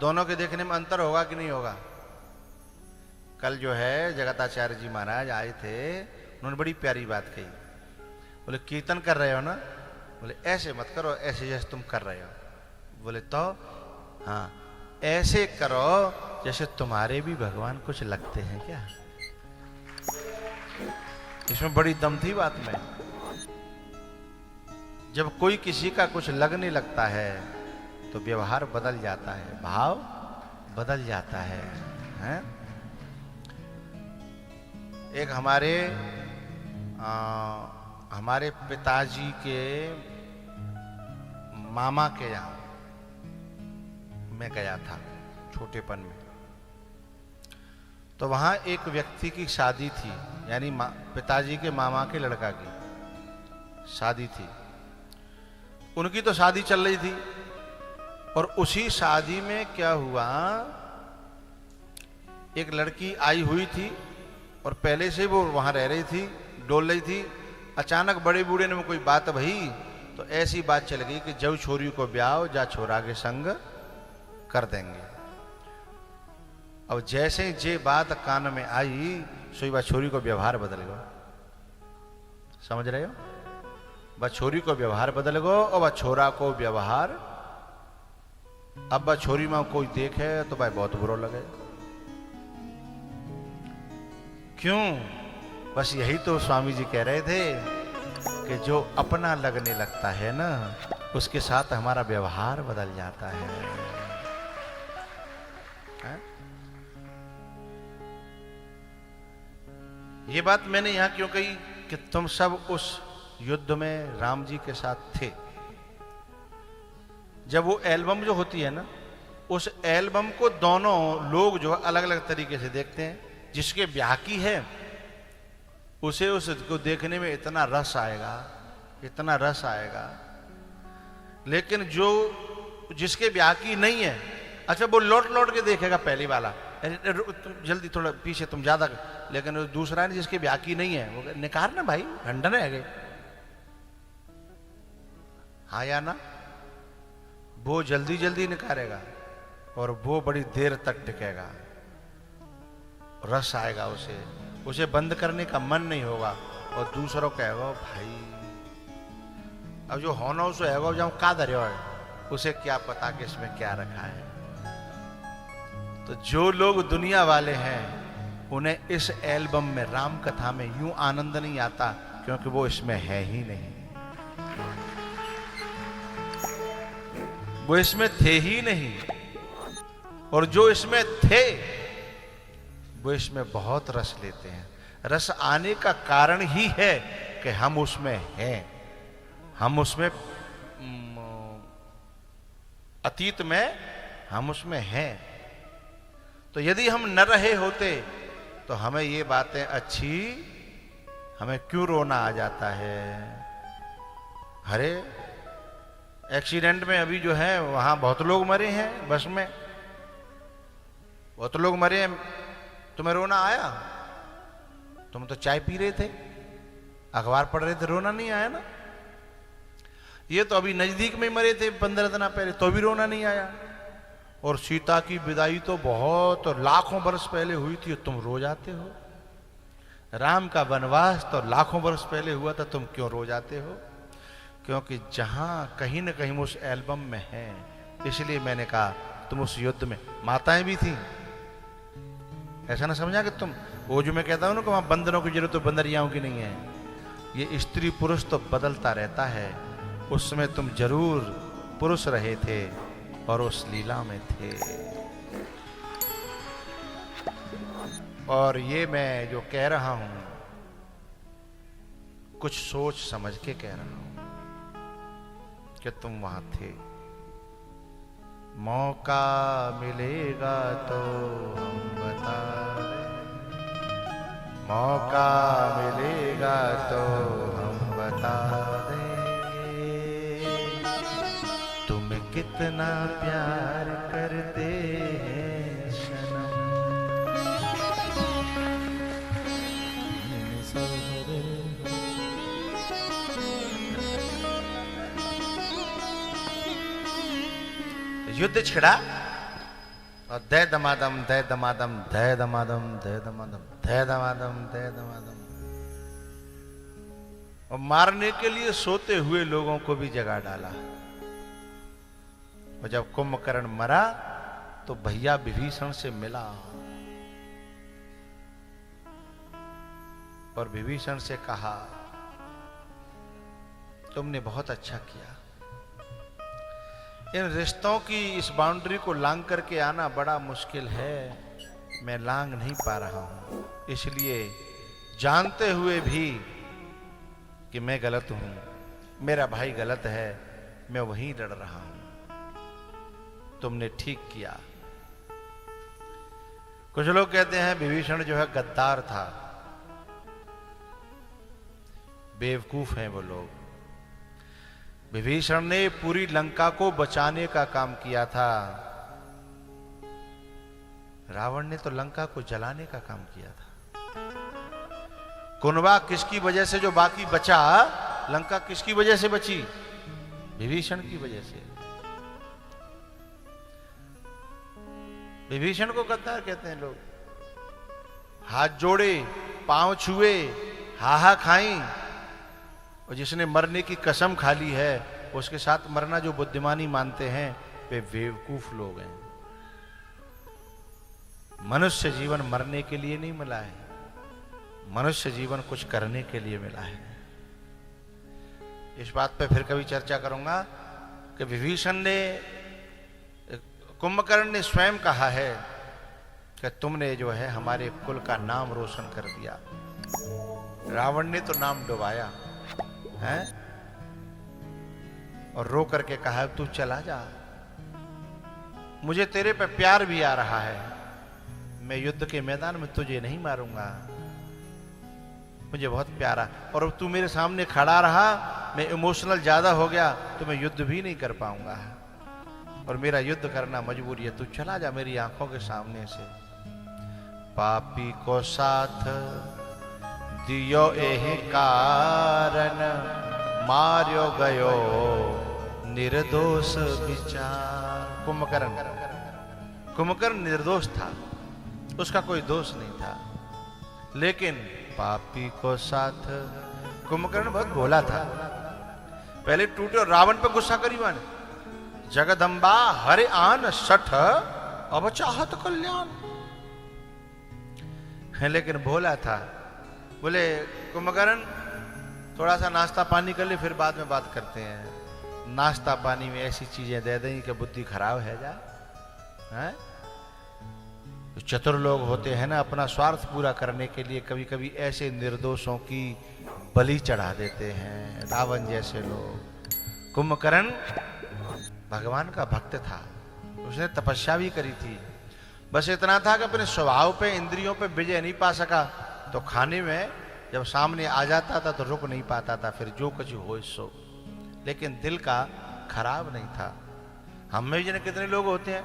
S1: दोनों के देखने में अंतर होगा कि नहीं होगा? कल जो है जगताचार्य जी महाराज आए थे, उन्होंने बड़ी प्यारी बात कही। बोले कीर्तन कर रहे हो ना? बोले ऐसे मत करो, ऐसे जैसे तुम कर रहे हो। बोले तो हाँ, ऐसे करो जैसे तुम्हारे भी भगवान कुछ लगते हैं क्या। इसमें बड़ी दम थी बात में। जब कोई किसी का कुछ लगने लगता है तो व्यवहार बदल जाता है, भाव बदल जाता है, हैं? एक हमारे पिताजी के मामा के यहाँ मैं गया था छोटेपन में, तो वहां एक व्यक्ति की शादी थी, यानी पिताजी के मामा के लड़का की शादी थी। उनकी तो शादी चल रही थी, और उसी शादी में क्या हुआ, एक लड़की आई हुई थी और पहले से वो वहां रह रही थी, डोल रही थी। अचानक बड़े बूढ़े ने कोई बात भई, तो ऐसी बात चल गई कि जब छोरी को ब्याह जा छोरा के संग कर देंगे। अब जैसे जे बात कान में आई, सोई बात छोरी को व्यवहार बदल गया। समझ रहे हो? बा छोरी को व्यवहार बदल गो, और बा छोरा को व्यवहार, अब बा छोरी में कोई देखे तो भाई बहुत बुरा लगे। क्यों? बस यही तो स्वामी जी कह रहे थे कि जो अपना लगने लगता है ना, उसके साथ हमारा व्यवहार बदल जाता है। ये बात मैंने यहां क्यों कही कि तुम सब उस युद्ध में राम जी के साथ थे। जब वो एल्बम जो होती है ना, उस एल्बम को दोनों लोग जो अलग अलग तरीके से देखते हैं। जिसके ब्याह की है उसे उसको देखने में इतना रस आएगा, इतना रस आएगा, लेकिन जो जिसके ब्याह की नहीं है, अच्छा वो लौट लौट के देखेगा पहली वाला, तुम जल्दी थोड़ा पीछे, तुम ज्यादा, लेकिन दूसरा है जिसके ब्याह की नहीं है, वो निकार ना भाई, घंटा रह गए, हाँ या ना? वो जल्दी जल्दी निकारेगा और वो बड़ी देर तक टिकेगा, रस आएगा उसे, उसे बंद करने का मन नहीं होगा। और दूसरों कहेगा भाई अब जो होना उसे है जाऊं का धरे, उसे क्या पता कि इसमें क्या रखा है। तो जो लोग दुनिया वाले हैं उन्हें इस एल्बम में, राम कथा में यूं आनंद नहीं आता, क्योंकि वो इसमें है ही नहीं, वो इसमें थे ही नहीं। और जो इसमें थे वो इसमें बहुत रस लेते हैं। रस आने का कारण ही है कि हम उसमें हैं, हम उसमें अतीत में हम उसमें हैं। तो यदि हम न रहे होते तो हमें ये बातें अच्छी, हमें क्यों रोना आ जाता है? अरे एक्सीडेंट में अभी जो है वहां बहुत लोग मरे हैं, बस में बहुत लोग मरे हैं, तुम्हें रोना आया? तुम तो चाय पी रहे थे, अखबार पढ़ रहे थे, रोना नहीं आया ना? ये तो अभी नजदीक में मरे थे 15 दिन पहले, तो भी रोना नहीं आया। और सीता की विदाई तो बहुत लाखों वर्ष पहले हुई थी, तुम रो जाते हो। राम का वनवास तो लाखों वर्ष पहले हुआ था, तुम क्यों रो जाते हो? क्योंकि जहां कहीं न कहीं उस एल्बम में है, इसलिए मैंने कहा तुम उस युद्ध में, माताएं भी थी। ऐसा ना समझा कि तुम, वो जो मैं कहता हूं ना कि वहां बंदरों की जरूरत तो बंदरियाओं की नहीं है। ये स्त्री पुरुष तो बदलता रहता है, उस समय तुम जरूर पुरुष रहे थे और उस लीला में थे। और ये मैं जो कह रहा हूं, कुछ सोच समझ के कह रहा हूं कि तुम वहां थे। मौका मिलेगा तो हम बता दें, मौका मिलेगा तो हम बता देंगे तुम्हें कितना प्यार करते हैं सनम। युद्ध छिड़ा और दय दमादम दय दमादम दय दमादम दय दमादम दय दमादम दय दमादम, और मारने के लिए सोते हुए लोगों को भी जगा डाला। और जब कुंभकर्ण मरा तो भैया विभीषण से मिला और विभीषण से कहा तुमने बहुत अच्छा किया। इन रिश्तों की इस बाउंड्री को लांग करके आना बड़ा मुश्किल है, मैं लांग नहीं पा रहा हूं, इसलिए जानते हुए भी कि मैं गलत हूं, मेरा भाई गलत है, मैं वहीं लड़ रहा हूं। तुमने ठीक किया। कुछ लोग कहते हैं विभीषण जो है गद्दार था, बेवकूफ हैं वो लोग। विभीषण ने पूरी लंका को बचाने का काम किया था, रावण ने तो लंका को जलाने का काम किया था। कुनबा किसकी वजह से जो बाकी बचा, लंका किसकी वजह से बची? विभीषण की वजह से। विभीषण को गद्दार कहते हैं लोग। हाथ जोड़े, पांव छुए, हाहा खाई, और जिसने मरने की कसम खा ली है उसके साथ मरना जो बुद्धिमानी मानते हैं वे बेवकूफ लोग हैं। मनुष्य जीवन मरने के लिए नहीं मिला है, मनुष्य जीवन कुछ करने के लिए मिला है। इस बात पे फिर कभी चर्चा करूंगा कि विभीषण ने, कुंभकर्ण ने स्वयं कहा है कि तुमने जो है हमारे कुल का नाम रोशन कर दिया। रावण ने तो नाम डुबाया है और रो करके कहा तू चला जा, मुझे तेरे पे प्यार भी आ रहा है, मैं युद्ध के मैदान में तुझे नहीं मारूंगा, मुझे बहुत प्यारा, और अब तू मेरे सामने खड़ा रहा, मैं इमोशनल ज्यादा हो गया तो मैं युद्ध भी नहीं कर पाऊंगा, और मेरा युद्ध करना मजबूरी है, तू चला जा मेरी आंखों के सामने से। पापी को साथ दियो एहि कारण, मार्यो गयो निर्दोष विचार। कुंभकर्ण निर्दोष था, उसका कोई दोष नहीं था, लेकिन पापी को साथ, कुंभकर्ण बहुत भोला था। पहले टूटे और रावण पे गुस्सा करी माने, जगदम्बा हरे आन सठ अब चाहत कल्याण है, लेकिन भोला था। बोले कुंभकर्ण थोड़ा सा नाश्ता पानी कर ले, फिर बाद में बात करते हैं। नाश्ता पानी में ऐसी चीजें दे दें कि बुद्धि खराब है जा है? तो चतुर लोग होते हैं ना, अपना स्वार्थ पूरा करने के लिए कभी कभी ऐसे निर्दोषों की बलि चढ़ा देते हैं, रावण जैसे लोग। कुंभकर्ण भगवान का भक्त था, उसने तपस्या भी करी थी, बस इतना था कि अपने स्वभाव पे, इंद्रियों पे विजय नहीं पा सका, तो खाने में जब सामने आ जाता था तो रुक नहीं पाता था, फिर जो कुछ हो सो। लेकिन दिल का खराब नहीं था। हम में भी कितने लोग होते हैं,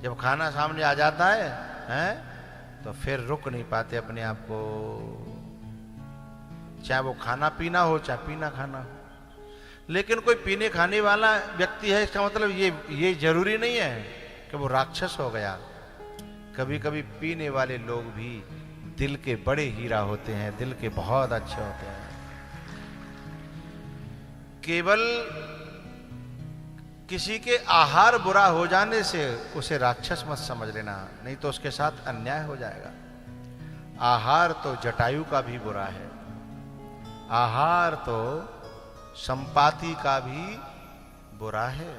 S1: जब खाना सामने आ जाता है, हैं, तो फिर रुक नहीं पाते अपने आप को, चाहे वो खाना पीना हो चाहे पीना खाना हो। लेकिन कोई पीने खाने वाला व्यक्ति है, इसका मतलब ये जरूरी नहीं है कि वो राक्षस हो गया। कभी कभी पीने वाले लोग भी दिल के बड़े हीरा होते हैं, दिल के बहुत अच्छे होते हैं। केवल किसी के आहार बुरा हो जाने से उसे राक्षस मत समझ लेना, नहीं तो उसके साथ अन्याय हो जाएगा। आहार तो जटायु का भी बुरा है, आहार तो संपाति का भी बुरा है,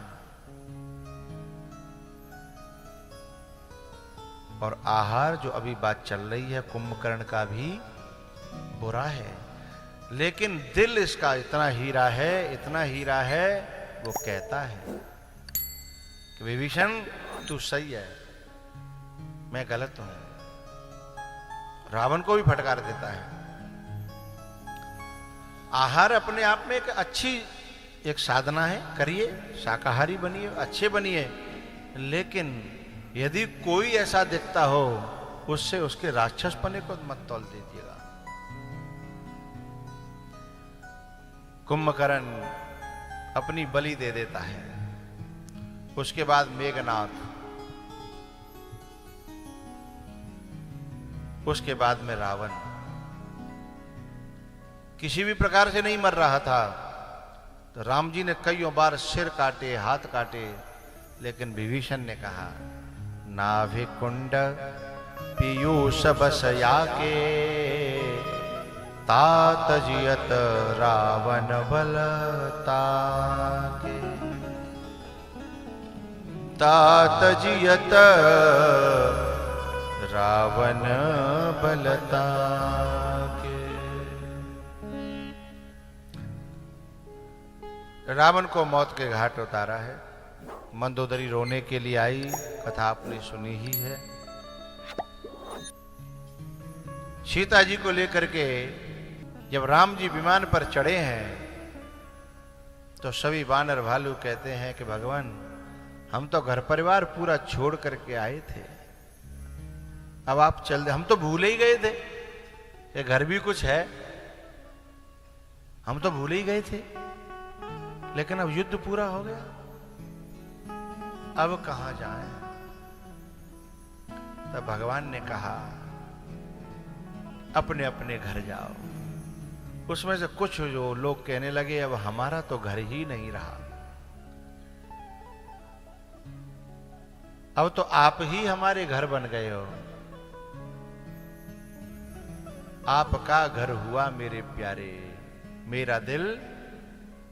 S1: और आहार जो अभी बात चल रही है कुंभकर्ण का भी बुरा है। लेकिन दिल इसका इतना हीरा है, इतना हीरा है, वो कहता है कि विभीषण तू सही है, मैं गलत हूं। रावण को भी फटकार देता है। आहार अपने आप में एक अच्छी एक साधना है, करिए, शाकाहारी बनिए, अच्छे बनिए, लेकिन यदि कोई ऐसा दिखता हो उससे उसके राक्षसपने को मत तौल दीजिएगा। कुंभकर्ण अपनी बलि दे देता है, उसके बाद मेघनाथ, उसके बाद में रावण। किसी भी प्रकार से नहीं मर रहा था, तो राम जी ने कईयों बार सिर काटे, हाथ काटे, लेकिन विभीषण ने कहा नाभि कुंड पीयूष बसया के, तात जियत रावण बलता के, तात जियत रावण बलता के। रावण को मौत के घाट उतारा है। मंदोदरी रोने के लिए आई, कथा आपने सुनी ही है। सीता जी को लेकर के जब राम जी विमान पर चढ़े हैं, तो सभी वानर भालू कहते हैं कि भगवान, हम तो घर परिवार पूरा छोड़ करके आए थे, अब आप चल दे, हम तो भूल ही गए थे ये घर भी कुछ है, हम तो भूल ही गए थे, लेकिन अब युद्ध पूरा हो गया, अब कहां जाएं? तब भगवान ने कहा अपने अपने घर जाओ। उसमें से कुछ जो लोग कहने लगे अब हमारा तो घर ही नहीं रहा, अब तो आप ही हमारे घर बन गए हो, आपका घर हुआ मेरे प्यारे, मेरा दिल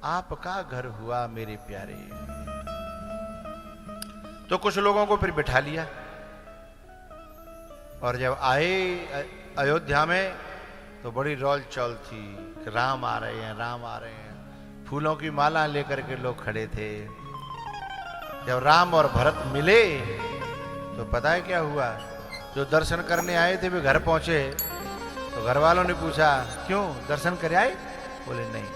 S1: आपका घर हुआ मेरे प्यारे। तो कुछ लोगों को फिर बिठा लिया, और जब आए अयोध्या में तो बड़ी रोल चौल थी कि राम आ रहे हैं, राम आ रहे हैं। फूलों की माला लेकर के लोग खड़े थे। जब राम और भरत मिले तो पता है क्या हुआ? जो दर्शन करने आए थे वे घर पहुंचे, तो घर वालों ने पूछा क्यों दर्शन कर आए? बोले नहीं।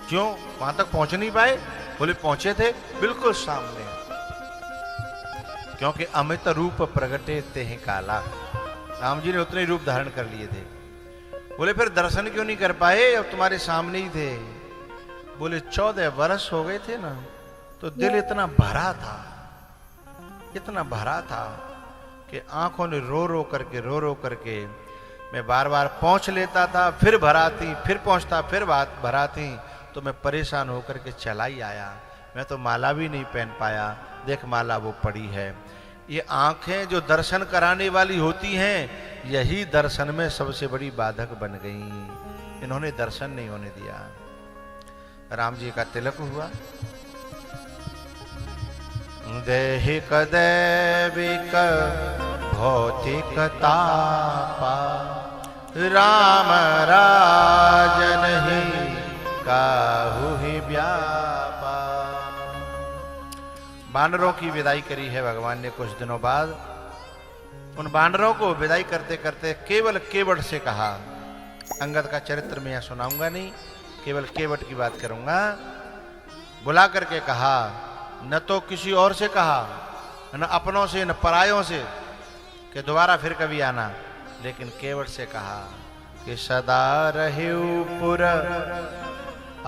S1: क्यों, वहां तक पहुंच नहीं पाए? बोले पहुंचे थे बिल्कुल सामने, क्योंकि अमित रूप प्रगटे तेहि काला। राम जी ने उतने ही रूप धारण कर लिए थे। बोले फिर दर्शन क्यों नहीं कर पाए? अब तुम्हारे सामने ही थे। बोले 14 वर्ष हो गए थे ना, तो दिल इतना भरा था, इतना भरा था कि आंखों ने रो रो करके मैं बार बार पहुंच लेता था, फिर भराती, फिर पहुंचता, फिर भराती, तो मैं परेशान होकर के चला ही आया। मैं तो माला भी नहीं पहन पाया, देख माला वो पड़ी है। ये आंखें जो दर्शन कराने वाली होती हैं, यही दर्शन में सबसे बड़ी बाधक बन गई। इन्होंने दर्शन नहीं होने दिया। राम जी का तिलक हुआ। दैहिक दैविक भौतिक तापा, राम राजन ही काहू ही व्यापा। बानरों की विदाई करी है भगवान ने कुछ दिनों बाद। उन बानरों को विदाई करते करते केवल केवट से कहा, अंगद का चरित्र मैं यहां सुनाऊंगा नहीं, केवल केवट की बात करूंगा। बुला करके कहा, न तो किसी और से कहा, न अपनों से, न परायों से कि दोबारा फिर कभी आना, लेकिन केवट से कहा कि सदा रहे पुर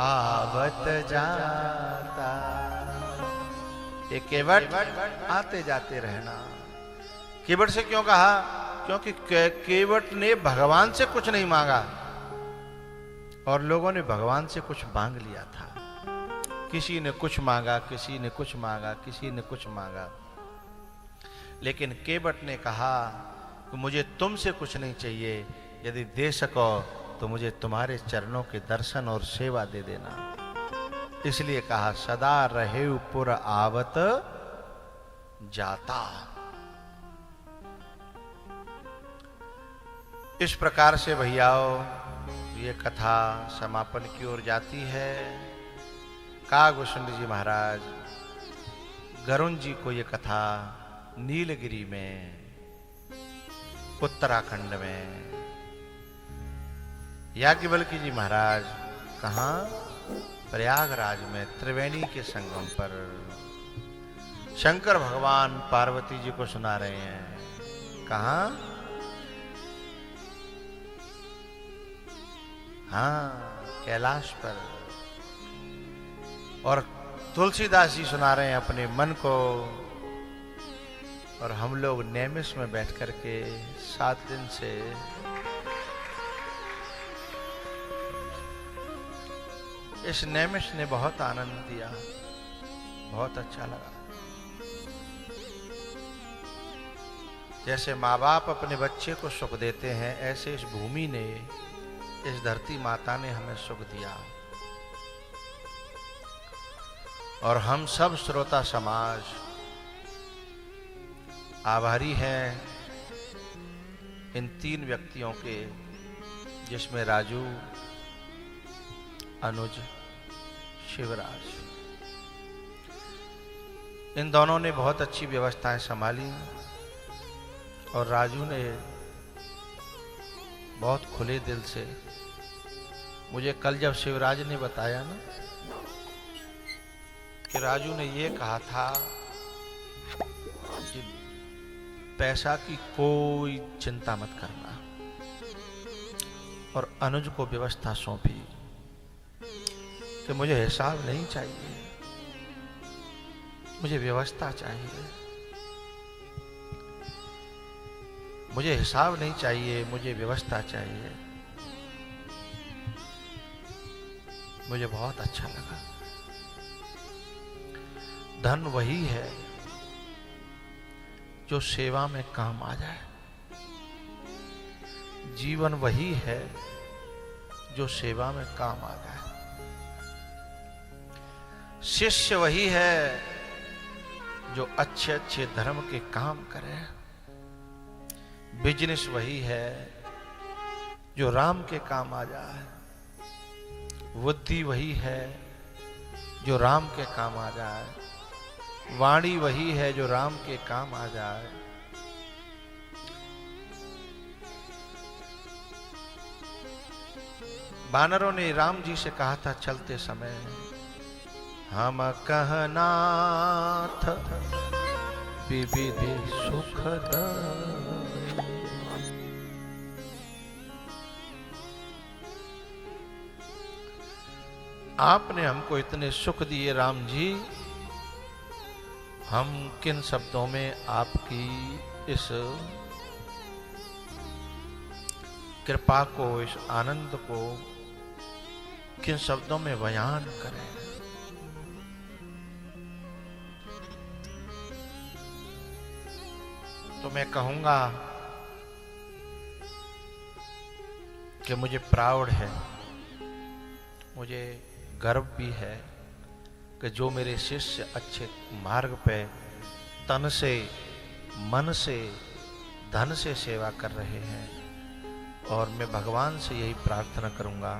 S1: आवत जाता। ये केवट आते जाते रहना। केवट से क्यों कहा? क्योंकि केवट ने भगवान से कुछ नहीं मांगा और लोगों ने भगवान से कुछ मांग लिया था। किसी ने कुछ मांगा, किसी ने कुछ मांगा, किसी ने कुछ मांगा, लेकिन केवट ने कहा कि मुझे तुमसे कुछ नहीं चाहिए, यदि दे सको तो मुझे तुम्हारे चरणों के दर्शन और सेवा दे देना। इसलिए कहा सदा रहे पुर आवत जाता। इस प्रकार से भैयाओ ये कथा समापन की ओर जाती है। कागभूषण जी महाराज गरुण जी को ये कथा नीलगिरी में, उत्तराखंड में, याज्ञवल्क्य जी महाराज कहाँ? प्रयागराज में त्रिवेणी के संगम पर शंकर भगवान पार्वती जी को सुना रहे हैं। कहाँ? हाँ, कैलाश पर। और तुलसीदास जी सुना रहे हैं अपने मन को, और हम लोग नेमिष में बैठ करके 7 दिन से इस नेमिष ने बहुत आनंद दिया, बहुत अच्छा लगा। जैसे माँ बाप अपने बच्चे को सुख देते हैं, ऐसे इस भूमि ने, इस धरती माता ने हमें सुख दिया। और हम सब श्रोता समाज आभारी हैं इन 3 व्यक्तियों के, जिसमें राजू, अनुज, शिवराज, इन दोनों ने बहुत अच्छी व्यवस्थाएं संभाली। और राजू ने बहुत खुले दिल से, मुझे कल जब शिवराज ने बताया ना कि राजू ने ये कहा था कि पैसा की कोई चिंता मत करना, और अनुज को व्यवस्था सौंपी कि मुझे हिसाब नहीं चाहिए, मुझे व्यवस्था चाहिए। मुझे हिसाब नहीं चाहिए, मुझे व्यवस्था चाहिए। मुझे बहुत अच्छा लगा। धन वही है जो सेवा में काम आ जाए। जीवन वही है जो सेवा में काम आ जाए। शिष्य वही है जो अच्छे अच्छे धर्म के काम करे। बिजनेस वही है जो राम के काम आ जाए। बुद्धि वही है जो राम के काम आ जाए। वाणी वही है जो राम के काम आ जाए। बानरों ने राम जी से कहा था चलते समय, हम कहनाथ विविध सुखद। आपने हमको इतने सुख दिए राम जी, हम किन शब्दों में आपकी इस कृपा को, इस आनंद को किन शब्दों में बयान करें। तो मैं कहूंगा कि मुझे प्राउड है, मुझे गर्व भी है कि जो मेरे शिष्य अच्छे मार्ग पे तन से, मन से, धन से सेवा कर रहे हैं। और मैं भगवान से यही प्रार्थना करूंगा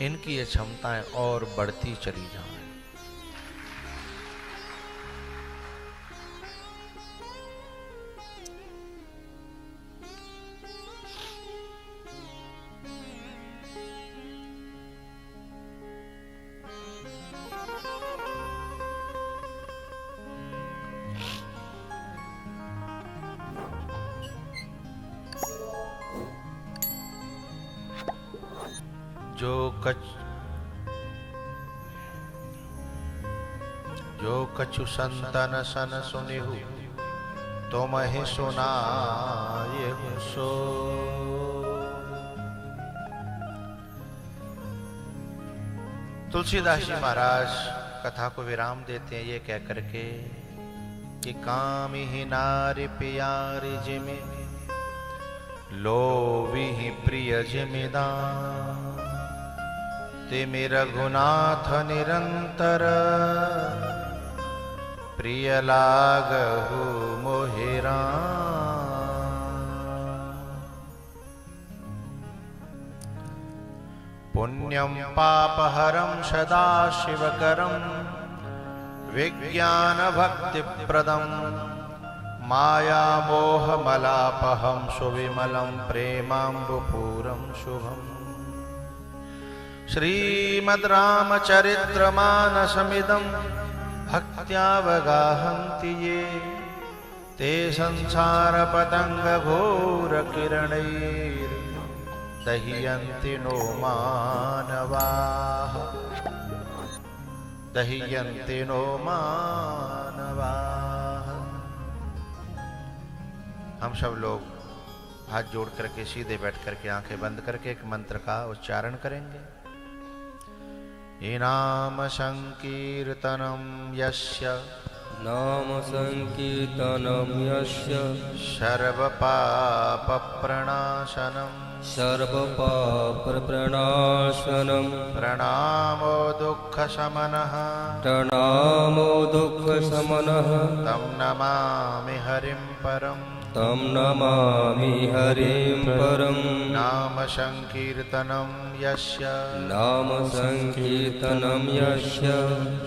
S1: इनकी ये क्षमताएं और बढ़ती चली जाएं। जो कछु संतन सन सुनिहु तुम ही सुनाए सो। तुलसीदास जी महाराज कथा को विराम देते हैं ये कह करके कि काम ही नारी प्यारी जिमे लोभी ही प्रिय जिमिदान ते मेरा रघुनाथ निरंतर प्रिय लागहु मोहिरा। पुण्यम पापहरम सदा शिवकरम विज्ञान भक्ति प्रदम माया मोह मलापहम सुविमलम प्रेमाम्बुपूरम शुभम। श्रीमद् रामचरित्रमानसमिदं भक्त्यावगाहन्ति ये ते संसार पतंग घोर किरणैर् दह्यन्ति नो मानवाः दह्यन्ति नो मानवाः। हम सब लोग हाथ जोड़ करके सीधे बैठ करके आंखें बंद करके एक मंत्र का उच्चारण करेंगे। नाम संकीर्तनम यस्य
S3: नाम संकीर्तनम यस्य
S1: सर्व पाप प्रणाशनम
S3: सर्व पाप प्रणाशनम
S1: प्रणामो दुःख शमनः
S3: प्रणामो दुःख शमनः
S1: तं नमामि हरिं परम्
S3: तं नमामि हरिं परम्।
S1: नाम संकीर्तनम यस्य
S3: नाम संकीर्तनम यस्य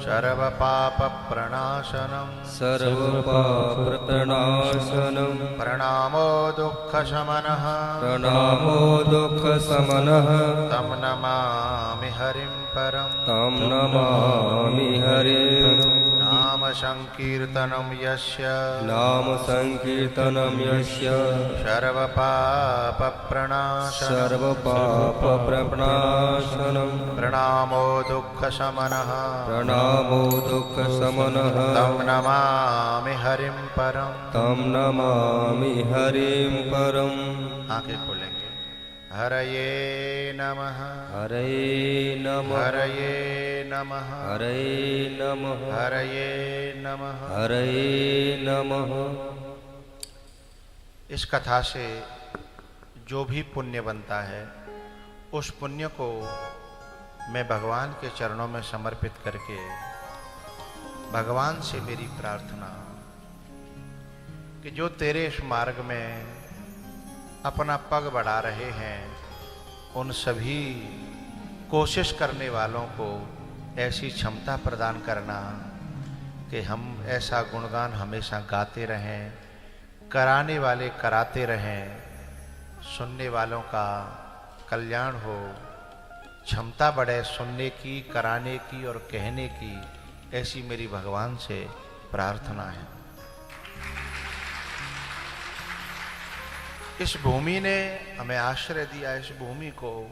S1: सर्व पाप प्रणाशनम
S3: सर्व पाप प्रणाशनम
S1: प्रणामो दुःख शमनः
S3: प्रणामो दुःख शमनः
S1: तं नमामि हरिं परम्
S3: तं नमामि हरिं।
S1: नाम संकीर्तनम यस्य
S3: नाम संकीर्तनम यस्य
S1: सर्व पाप प्रणाशनम
S3: सर्व पाप प्रणाशनम
S1: प्रणामो दुःख शमनः
S3: प्रणामो दुःख शमनः
S1: तं नमामि हरिं परम्
S3: तं नमामि हरिं परम्।
S1: आंखें खोलेंगे। हरये नमः
S3: हरये नमः
S1: हरये नमः
S3: हरये नमः
S1: हरये नमः।
S3: हरये नमः।
S1: इस कथा से जो भी पुण्य बनता है उस पुण्य को मैं भगवान के चरणों में समर्पित करके भगवान से मेरी प्रार्थना कि जो तेरे इस मार्ग में अपना पग बढ़ा रहे हैं उन सभी कोशिश करने वालों को ऐसी क्षमता प्रदान करना कि हम ऐसा गुणगान हमेशा गाते रहें, कराने वाले कराते रहें, सुनने वालों का कल्याण हो, क्षमता बढ़े सुनने की, कराने की और कहने की, ऐसी मेरी भगवान से प्रार्थना है। इस भूमि ने हमें आश्रय दिया, इस भूमि को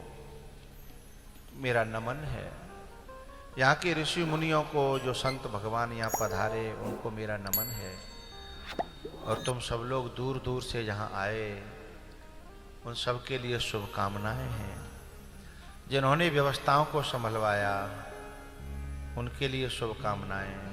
S1: मेरा नमन है। यहाँ के ऋषि मुनियों को, जो संत भगवान यहाँ पधारे, उनको मेरा नमन है। और तुम सब लोग दूर दूर से यहाँ आए, उन सब के लिए शुभकामनाएं हैं। जिन्होंने व्यवस्थाओं को संभलवाया उनके लिए शुभकामनाएं।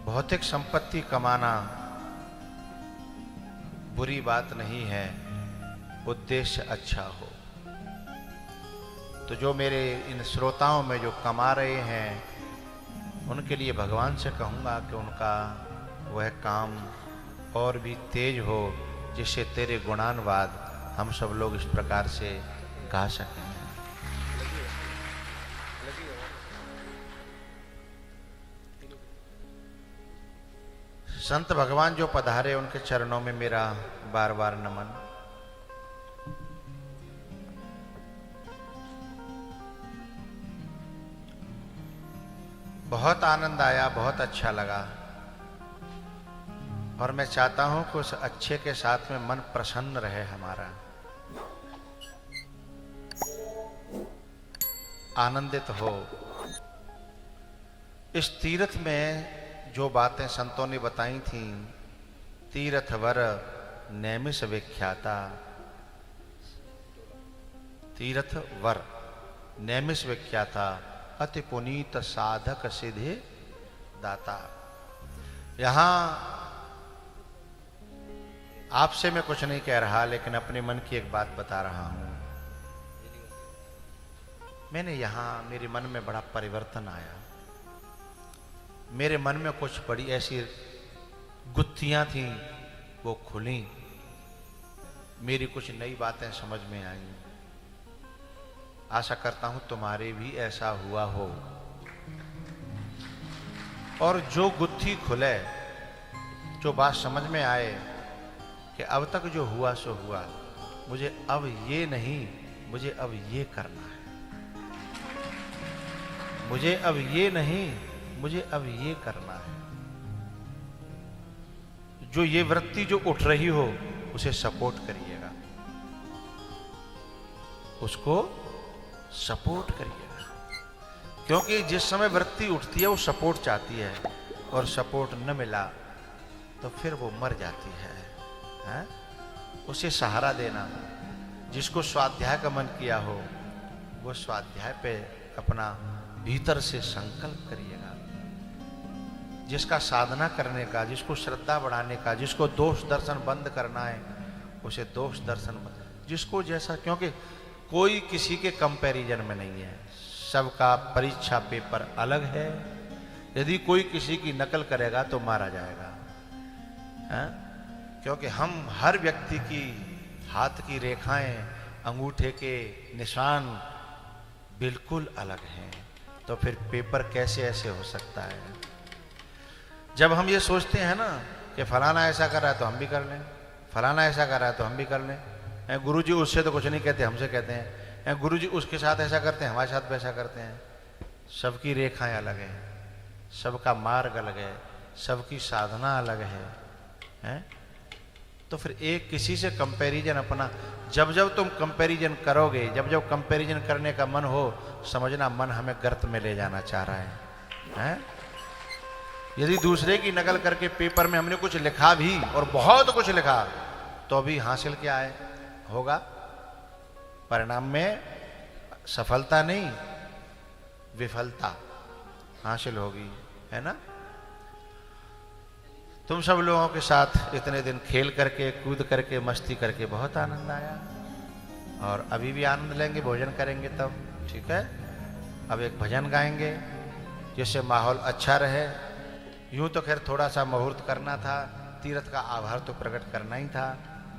S1: भौतिक संपत्ति कमाना बुरी बात नहीं है, उद्देश्य अच्छा हो। तो जो मेरे इन श्रोताओं में जो कमा रहे हैं उनके लिए भगवान से कहूँगा कि उनका वह काम और भी तेज हो, जिससे तेरे गुणानुवाद हम सब लोग इस प्रकार से गा सकें। संत भगवान जो पधारे उनके चरणों में मेरा बार बार नमन। बहुत आनंद आया, बहुत अच्छा लगा। और मैं चाहता हूं कि उस अच्छे के साथ में मन प्रसन्न रहे हमारा, आनंदित हो। इस तीर्थ में जो बातें संतों ने बताई थी, तीर्थ वर नैमिष विख्याता, तीर्थ वर नैमिष विख्याता, अति पुनीत साधक सिद्धि दाता। यहां आपसे मैं कुछ नहीं कह रहा, लेकिन अपने मन की एक बात बता रहा हूं। मैंने यहां मेरे मन में बड़ा परिवर्तन आया। मेरे मन में कुछ बड़ी ऐसी गुत्थियां थी, वो खुली। मेरी कुछ नई बातें समझ में आई। आशा करता हूं तुम्हारे भी ऐसा हुआ हो। और जो गुत्थी खुले, जो बात समझ में आए कि अब तक जो हुआ सो हुआ, मुझे अब ये नहीं, मुझे अब ये करना है, मुझे अब ये नहीं, मुझे अब ये करना है। जो ये वृत्ति जो उठ रही हो, उसे सपोर्ट करिएगा, उसको सपोर्ट करिएगा। क्योंकि जिस समय वृत्ति उठती है वो सपोर्ट चाहती है, और सपोर्ट न मिला तो फिर वो मर जाती है। उसे सहारा देना। जिसको स्वाध्याय का मन किया हो, वो स्वाध्याय पे अपना भीतर से संकल्प करिएगा। जिसका साधना करने का, जिसको श्रद्धा बढ़ाने का, जिसको दोष दर्शन बंद करना है, उसे दोष दर्शन, जिसको जैसा, क्योंकि कोई किसी के कंपैरिजन में नहीं है। सबका परीक्षा पेपर अलग है। यदि कोई किसी की नकल करेगा तो मारा जाएगा, क्योंकि हम हर व्यक्ति की हाथ की रेखाएं, अंगूठे के निशान बिल्कुल अलग हैं। तो फिर पेपर कैसे ऐसे हो सकता है? जब हम ये सोचते हैं ना कि फलाना ऐसा कर रहा है तो हम भी कर लें, फलाना ऐसा कर रहा है तो हम भी कर लें। गुरुजी उससे तो कुछ नहीं कहते, हमसे कहते हैं। गुरुजी उसके साथ ऐसा करते हैं, हमारे साथ वैसा करते हैं। सबकी रेखाएं अलग हैं, सबका मार्ग अलग है, सबकी साधना अलग है। तो फिर एक किसी से कंपैरिजन अपना, जब जब तुम कंपैरिजन करोगे, जब जब कंपैरिजन करने का मन हो, समझना मन हमें गर्त में ले जाना चाह रहा है। यदि दूसरे की नकल करके पेपर में हमने कुछ लिखा भी, और बहुत कुछ लिखा, तो अभी हासिल क्या है होगा? परिणाम में सफलता नहीं, विफलता हासिल होगी, है ना? तुम सब लोगों के साथ इतने दिन खेल करके, कूद करके, मस्ती करके बहुत आनंद आया, और अभी भी आनंद लेंगे, भोजन करेंगे तब, ठीक है? अब एक भजन गाएंगे जिससे माहौल अच्छा रहे। यूं तो खैर थोड़ा सा मुहूर्त करना था, तीर्थ का आभार तो प्रकट करना ही था,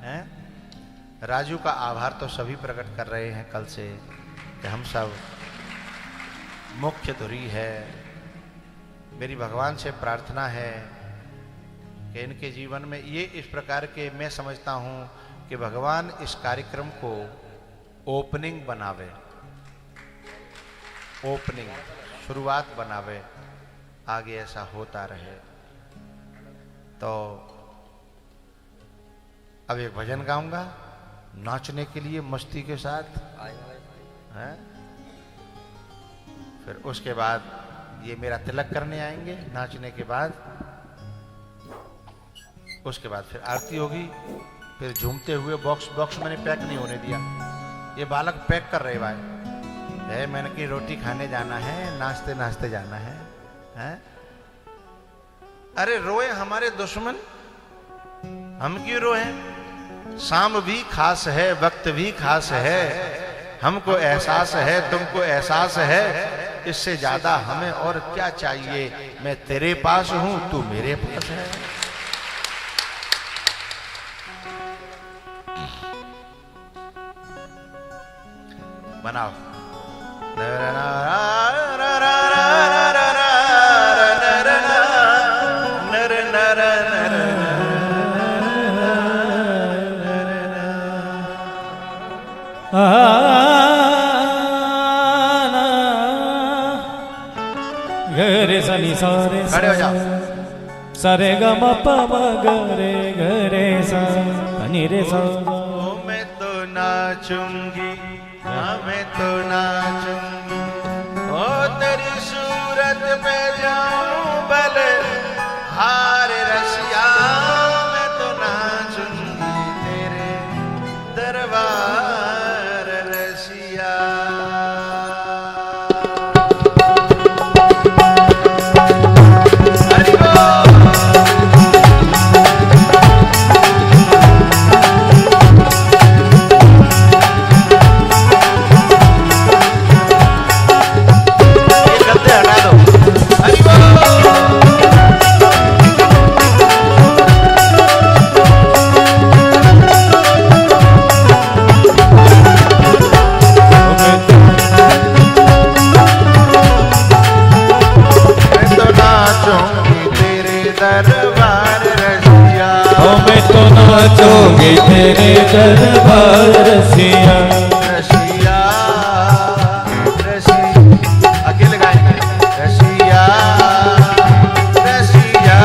S1: हैं? राजू का आभार तो सभी प्रकट कर रहे हैं कल से कि हम सब मुख्य धुरी है। मेरी भगवान से प्रार्थना है कि इनके जीवन में ये इस प्रकार के, मैं समझता हूँ कि भगवान इस कार्यक्रम को ओपनिंग बनावे, ओपनिंग शुरुआत बनावे, आगे ऐसा होता रहे। तो अब एक भजन गाऊंगा नाचने के लिए मस्ती के साथ, हैं? फिर उसके बाद ये मेरा तिलक करने आएंगे नाचने के बाद। उसके बाद फिर आरती होगी, फिर झूमते हुए बॉक्स मैंने पैक नहीं होने दिया, ये बालक पैक कर रहे भाई है। मैंने की रोटी खाने जाना है, नाचते नाचते जाना है, हैं? अरे रोए हमारे दुश्मन, हम क्यों रोए? शाम भी खास है, वक्त भी खास है, हमको एहसास है, तुमको एहसास है, इससे ज्यादा हमें और क्या चाहिए? मैं तेरे पास हूं, तू मेरे पास है। बनाओ।
S2: रे सनी सारे
S1: खड़े हो जाओ।
S2: सरे ग म प म ग रे सा नि रे सा।
S1: ओ मैं तो नाचूंगी, हाँ मैं तो नाचूंगी, ओ तेरी सूरत पे जाऊं बल हार रसिया, मैं तो नाचूंगी तेरे दरबार रसिया। हरि बोल।
S2: नाचोगे तेरे दरबार रसिया,
S1: रसिया रसिया, अकेले गाएंगे रसिया रसिया।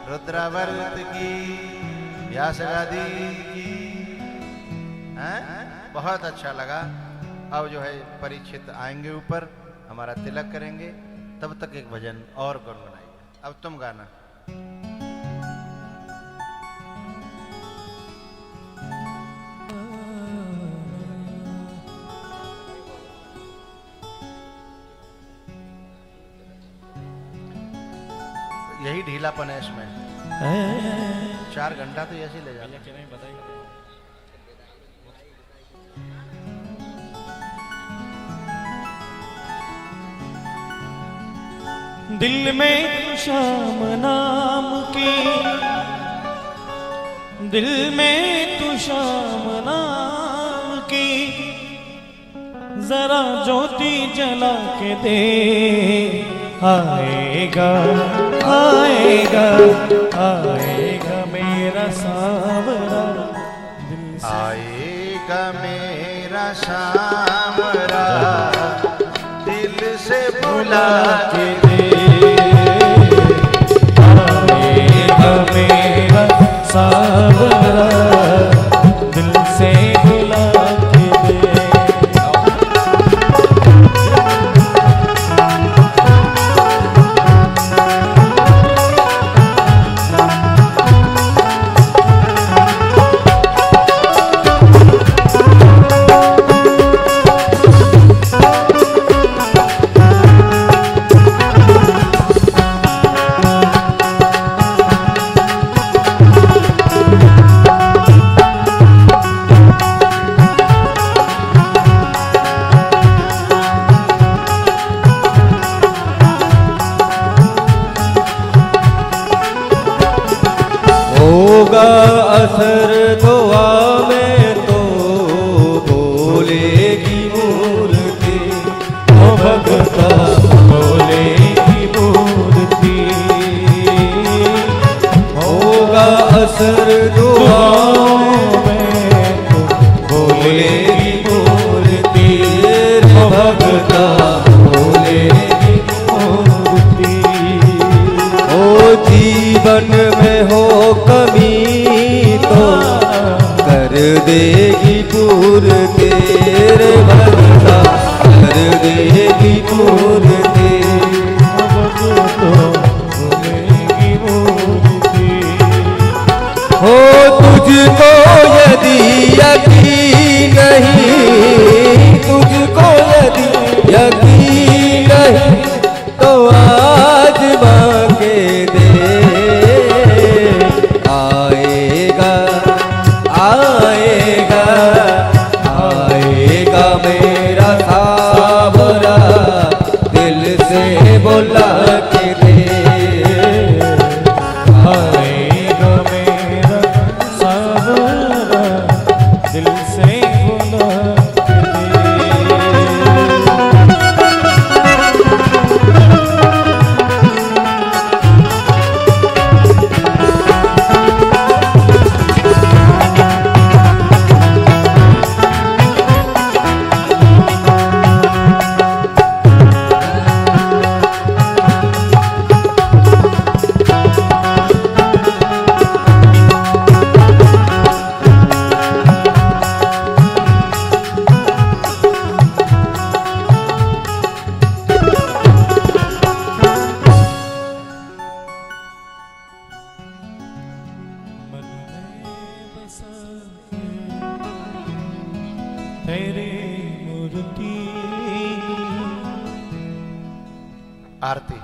S1: रुद्रावर्त की, व्यासगादी की। हैं? बहुत अच्छा लगा। अब जो है परीक्षित आएंगे ऊपर, हमारा तिलक करेंगे, तब तक एक भजन और गुनगुनाइए। अब तुम गाना। यही ढीलापन है इसमें, 4 घंटा तो ऐसे ही ले जाना।
S2: दिल में शाम नाम की, दिल में तू शाम नाम की, जरा ज्योति जला के दे। आएगा आएगा आएगा मेरा सावरा दिल से,
S1: आएगा मेरा सावरा दिल से बुला के दे।
S2: आएगा मेरा सावरा दिल से बुला के दे।
S3: होगा असर दुआ में तो बोलेगी मूर्ति।
S2: ओ भगता बोलेगी मूर्ति।
S3: होगा असर दुआ
S2: में तो
S3: बोलेगी मूर्ति। ओ भगता बोलेगी
S2: मूर्ति।
S3: ओ जीवन में हो कमी तो कर देगी दूर, तेरे भगता कर देगी दूर दे।
S2: बोलेगी मूर्ति।
S3: हो तुझको यदि यकीन नहीं, तुझको यदि यकीन नहीं तो आज मांगे दे। आएगा आएगा आएगा मेरा सावरा दिल से बुला के दे।
S2: आएगा मेरा सावरा दिल से बुला के दे। मन में बसा तेरे मूर्ति।
S1: आरती।